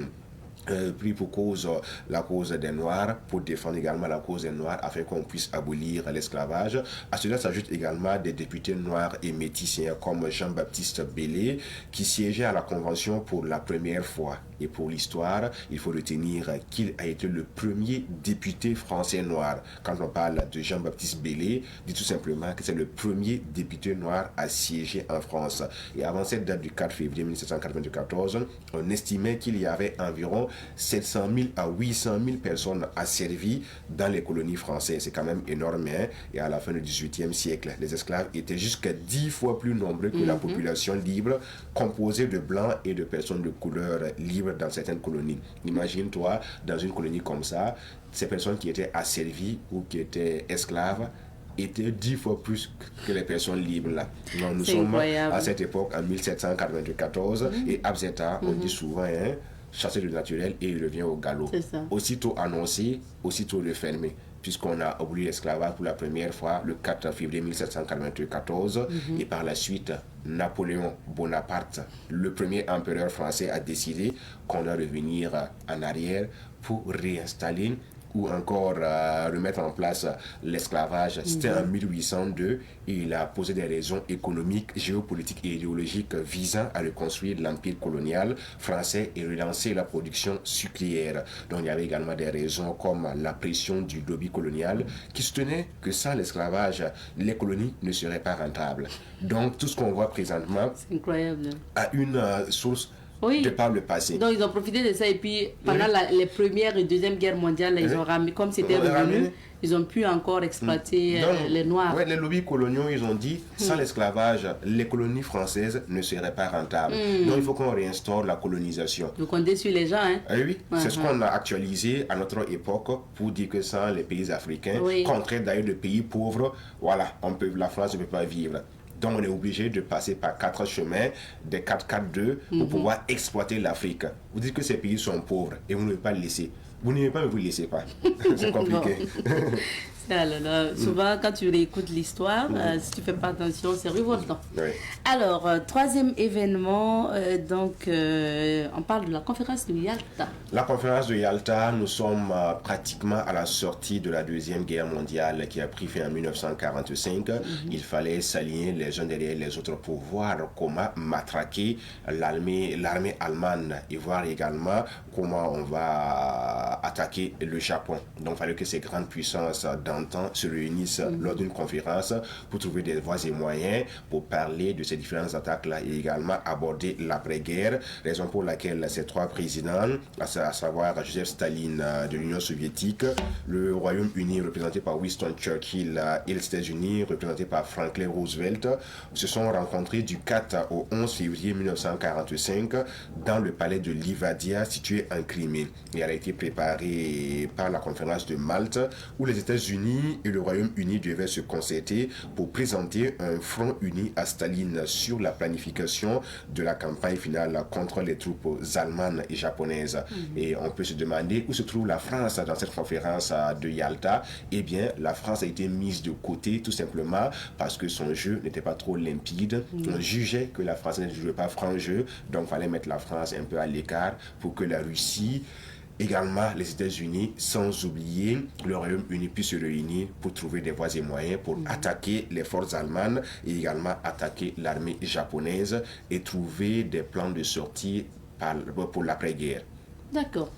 pris pour cause la cause des Noirs, pour défendre également la cause des Noirs afin qu'on puisse abolir l'esclavage. À cela s'ajoutent également des députés noirs et métis comme Jean-Baptiste Bellé qui siégeait à la Convention pour la première fois. Et pour l'histoire, il faut retenir qu'il a été le premier député français noir. Quand on parle de Jean-Baptiste Bellé, dit tout simplement que c'est le premier député noir à siéger en France. Et avant cette date du 4 février 1794, on estimait qu'il y avait environ 700 000 à 800 000 personnes asservies dans les colonies françaises. C'est quand même énorme. Hein? Et à la fin du XVIIIe siècle, les esclaves étaient jusqu'à 10 fois plus nombreux que la population libre, composée de blancs et de personnes de couleur libres dans certaines colonies. Imagine-toi, dans une colonie comme ça, ces personnes qui étaient asservies ou qui étaient esclaves étaient 10 fois plus que les personnes libres là. Donc, nous sommes incroyable. À cette époque, en 1794, et Abzeta, on dit souvent, hein, chasser le naturel et il revient au galop. Aussitôt annoncé, aussitôt refermé. puisqu'on a aboli l'esclavage pour la première fois le 4 février 1794, et par la suite, Napoléon Bonaparte, le premier empereur français, a décidé qu'on doit revenir en arrière pour réinstaller ou encore remettre en place l'esclavage. C'était en 1802 et il a posé des raisons économiques, géopolitiques et idéologiques visant à reconstruire l'empire colonial français et relancer la production sucrière. Donc il y avait également des raisons comme la pression du lobby colonial qui soutenait que sans l'esclavage, les colonies ne seraient pas rentables. Donc tout ce qu'on voit présentement a une source de par le passé. Donc ils ont profité de ça et puis pendant les premières et deuxième guerres mondiales, ils ont ramené, comme c'était revenu, ils ont pu encore exploiter les Noirs. Les lobbies coloniaux, ils ont dit, sans l'esclavage, les colonies françaises ne seraient pas rentables. Donc il faut qu'on réinstaure la colonisation. Vous comptez sur les gens, hein? Oui, c'est ce qu'on a actualisé à notre époque pour dire que sans les pays africains, contraire d'ailleurs de pays pauvres, voilà, la France ne peut pas vivre. Donc on est obligé de passer par 4 chemins, des 4-4-2 pour pouvoir exploiter l'Afrique. Vous dites que ces pays sont pauvres et vous ne pouvez pas le laisser. Vous ne pouvez pas, mais vous ne laissez pas. C'est compliqué. Souvent, quand tu réécoutes l'histoire, si tu ne fais pas attention, c'est révoltant. Alors, troisième événement, on parle de la conférence de Yalta. La conférence de Yalta, nous sommes pratiquement à la sortie de la Deuxième Guerre mondiale qui a pris fin en 1945. Il fallait s'aligner les uns derrière les autres pour voir comment matraquer l'armée allemande et voir également comment on va attaquer le Japon. Donc, il fallait que ces grandes puissances d'antan se réunissent lors d'une conférence pour trouver des voies et moyens pour parler de ces différentes attaques-là et également aborder l'après-guerre, raison pour laquelle ces 3 présidents, à savoir Joseph Staline de l'Union soviétique, le Royaume-Uni représenté par Winston Churchill et les États-Unis représentés par Franklin Roosevelt, se sont rencontrés du 4 au 11 février 1945 dans le palais de Livadia situé en Crimée. Et elle a été préparée par la conférence de Malte où les États-Unis et le Royaume-Uni devaient se concerter pour présenter un front uni à Staline sur la planification de la campagne finale contre les troupes allemandes et japonaises. Et on peut se demander où se trouve la France dans cette conférence de Yalta. Eh bien, la France a été mise de côté tout simplement parce que son jeu n'était pas trop limpide. On jugeait que la France ne jouait pas franc jeu, donc il fallait mettre la France un peu à l'écart pour que la Russie, également les États-Unis, sans oublier le Royaume-Uni, puissent se réunir pour trouver des voies et moyens pour attaquer les forces allemandes et également attaquer l'armée japonaise et trouver des plans de sortie pour l'après-guerre. D'accord.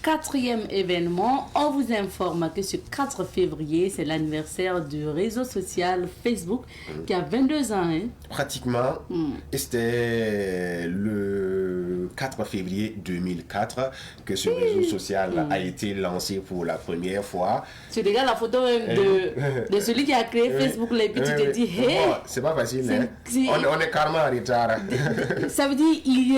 4e événement, on vous informe que ce 4 février, c'est l'anniversaire du réseau social Facebook qui a 22 ans. Hein? Pratiquement. Et c'était le 4 février 2004 que ce réseau social a été lancé pour la première fois. Tu regardes la photo de celui qui a créé Facebook, et puis tu te dis, hey, c'est pas facile, hein? On est carrément en retard. Ça veut dire il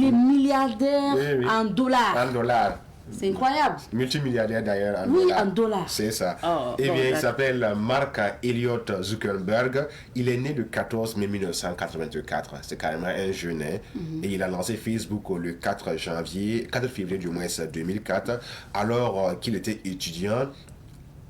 est milliardaire en dollars. En dollars. C'est incroyable. Multimilliardaire d'ailleurs en dollars. C'est ça. Il s'appelle Mark Elliott Zuckerberg. Il est né le 14 mai 1984. C'est carrément un jeune. Et il a lancé Facebook le 4 février du mois 2004, alors qu'il était étudiant,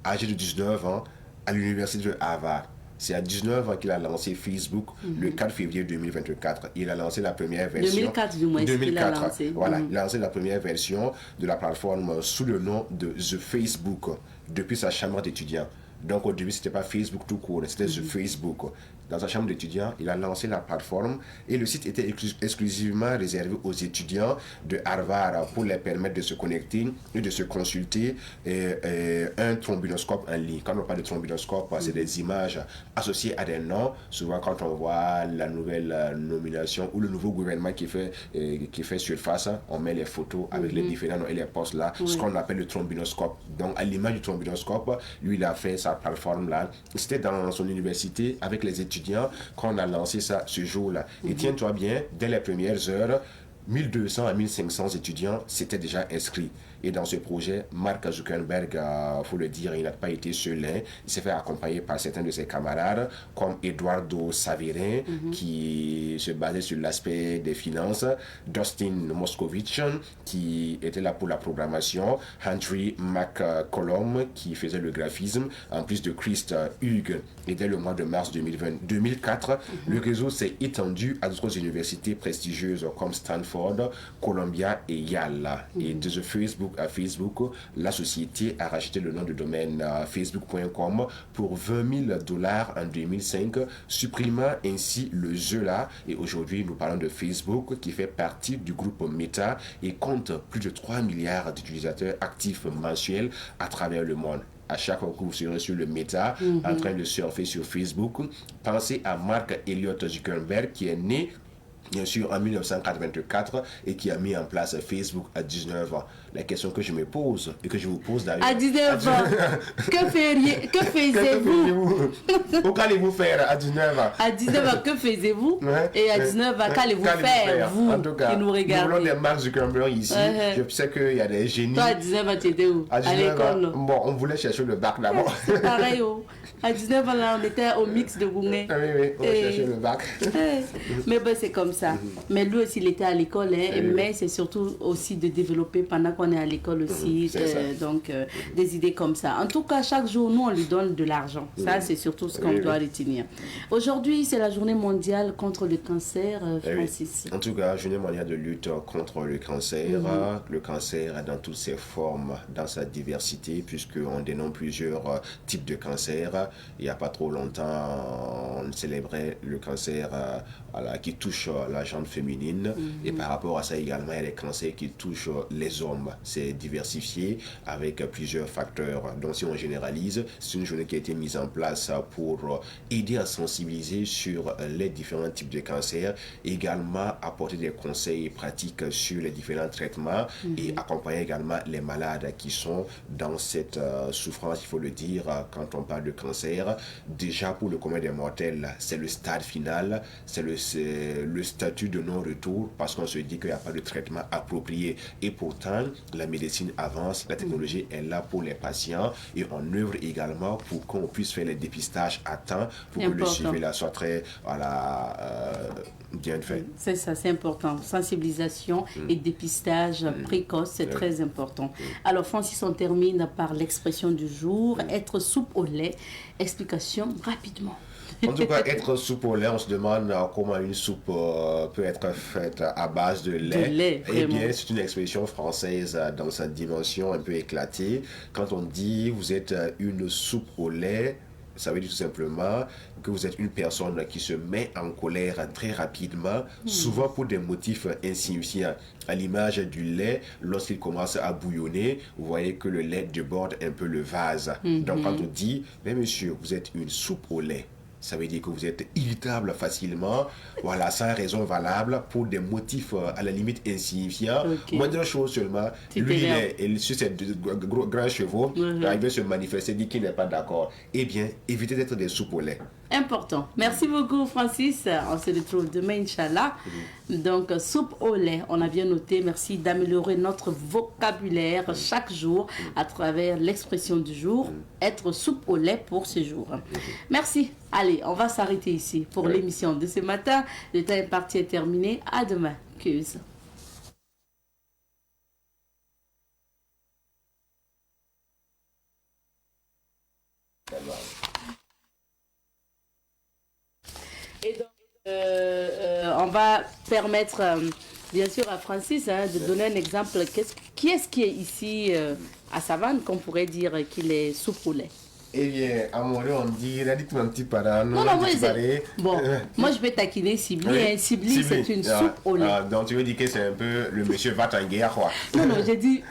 âgé de 19 ans, à l'université de Harvard. C'est à 19 ans qu'il a lancé Facebook le 4 février 2024. Il a lancé la première version. 2004 du moins. 2004. Voilà, il a lancé la première version de la plateforme sous le nom de The Facebook depuis sa chambre d'étudiant. Donc au début, c'était pas Facebook tout court, c'était The Facebook. Dans sa chambre d'étudiant, il a lancé la plateforme et le site était exclusivement réservé aux étudiants de Harvard pour les permettre de se connecter et de se consulter un trombinoscope en ligne. Quand on parle de trombinoscope, c'est des images associées à des noms. Souvent, quand on voit la nouvelle nomination ou le nouveau gouvernement qui fait surface, on met les photos avec les différents noms et les postes là, ce qu'on appelle le trombinoscope. Donc, à l'image du trombinoscope, lui, il a fait sa plateforme là. C'était dans son université avec les étudiants qu'on a lancé ça ce jour-là. Et tiens-toi bien, dès les premières heures, 1200 à 1500 étudiants s'étaient déjà inscrits. Et dans ce projet, Mark Zuckerberg, il faut le dire, il n'a pas été seul. Il s'est fait accompagner par certains de ses camarades, comme Eduardo Saverin, qui se basait sur l'aspect des finances, Dustin Moskovitch, qui était là pour la programmation, Henry McCollum, qui faisait le graphisme, en plus de Christ Hughes. Et dès le mois de mars 2004, le réseau s'est étendu à d'autres universités prestigieuses comme Stanford, Columbia et Yale. Et de Facebook à Facebook, la société a racheté le nom de domaine facebook.com pour $20,000 en 2005, supprimant ainsi le jeu là. Et aujourd'hui, nous parlons de Facebook qui fait partie du groupe Meta et compte plus de 3 milliards d'utilisateurs actifs mensuels à travers le monde. À chaque fois que vous serez sur le Meta, en train de surfer sur Facebook, pensez à Mark Elliott Zuckerberg qui est né bien sûr en 1984 et qui a mis en place Facebook à 19 ans. La question que je me pose et que je vous pose d'ailleurs. À 19 ans, que faisiez-vous? Qu'allez-vous faire à 19 ans? À 19 ans, que faisiez-vous? Et à 19 ans, qu'allez-vous faire, vous en tout cas, qui nous regardez? Nous voulons des Mark Zuckerberg ici. Je sais qu'il y a des génies. Toi, à 19 ans, tu étais où? À l'école? Bon, on voulait chercher le bac d'abord. C'est pareil, oh. À 19 ans, là, on était au mix de Goungé. Oui, on cherchait le bac. Mais bon, c'est comme ça. Mais lui aussi, il était à l'école, mais c'est surtout aussi de développer pendant qu'on est à l'école aussi, donc des idées comme ça. En tout cas, chaque jour, nous, on lui donne de l'argent. Ça, c'est surtout ce qu'on doit retenir. Aujourd'hui, c'est la journée mondiale contre le cancer, Francis. En tout cas, journée mondiale de lutte contre le cancer. Le cancer dans toutes ses formes, dans sa diversité, puisqu'on dénomme plusieurs types de cancer. Il n'y a pas trop longtemps, on célébrait le cancer qui touche la gente féminine. Et par rapport à ça également, il y a des cancers qui touchent les hommes. C'est diversifié avec plusieurs facteurs. Donc si on généralise, c'est une journée qui a été mise en place pour aider à sensibiliser sur les différents types de cancers, également apporter des conseils pratiques sur les différents traitements et accompagner également les malades qui sont dans cette souffrance, il faut le dire, quand on parle de cancer. Déjà pour le commun des mortels, c'est le stade final, c'est le statut de non-retour parce qu'on se dit qu'il n'y a pas de traitement approprié. Et pourtant, la médecine avance, la technologie est là pour les patients et on œuvre également pour qu'on puisse faire les dépistages à temps pour que le suivi là soit très bien fait. C'est ça, c'est important. Sensibilisation et dépistage précoce, c'est très important. Alors Francis, on termine par l'expression du jour, être soupe au lait. Explication rapidement. En tout cas, être soupe au lait, on se demande comment une soupe peut être faite à base de lait. Eh bien, c'est une expression française dans sa dimension un peu éclatée. Quand on dit vous êtes une soupe au lait, ça veut dire tout simplement que vous êtes une personne qui se met en colère très rapidement, souvent pour des motifs insignifiants. À l'image du lait, lorsqu'il commence à bouillonner, vous voyez que le lait déborde un peu le vase. Donc quand on dit, mais monsieur, vous êtes une soupe au lait, ça veut dire que vous êtes irritable facilement, voilà, sans raison valable, pour des motifs à la limite insignifiants. Moindre chose seulement, lui, il est sur ses grands chevaux, il veut se manifester, dit qu'il n'est pas d'accord. Eh bien, évitez d'être des soupes au lait. Important. Merci beaucoup, Francis. On se retrouve demain, Inch'Allah. Donc, soupe au lait, on a bien noté. Merci d'améliorer notre vocabulaire chaque jour à travers l'expression du jour. Être soupe au lait pour ce jour. Merci. Allez, on va s'arrêter ici pour l'émission de ce matin. Le temps imparti est terminé. À demain. Cuse. Et donc, on va permettre, bien sûr, à Francis de donner un exemple. Qui est-ce qui est ici à Savane qu'on pourrait dire qu'il est soupe au lait? Eh bien, à mon on dit, dites-moi un petit parent. Non, moi je vais taquiner Sibli. Sibli, c'est une soupe au lait. Donc tu veux dire que c'est un peu le monsieur va en guerre, quoi. Non, j'ai dit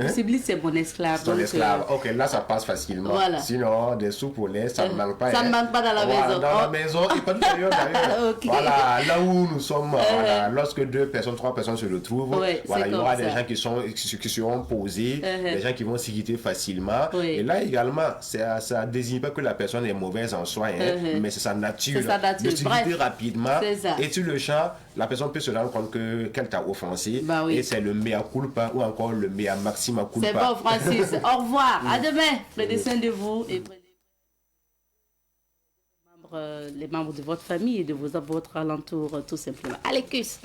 Sibli, c'est mon esclave. Ton esclave. Ok, là ça passe facilement. Voilà. Sinon, des soupes au lait, ça ne manque pas. Ça ne manque pas dans la maison. Dans la maison, et pas tout ailleurs d'ailleurs. Voilà, là où nous sommes, voilà, lorsque 2 personnes, 3 personnes se retrouvent, voilà, il y aura des gens qui seront posés, des gens qui vont s'irriter facilement. Et là également, c'est à ça désigne pas que la personne est mauvaise en soi, hein, mais c'est sa nature. C'est sa nature. L'utilité rapidement. C'est ça. Et sur le champ, la personne peut se rendre compte qu'elle t'a offensé. Bah oui. Et c'est le mea culpa ou encore le mea maxima culpa. C'est bon, Francis. Au revoir. À demain. Prenez soin de vous et prenez les membres de votre famille et de votre alentour, tout simplement. Allez, cuisse.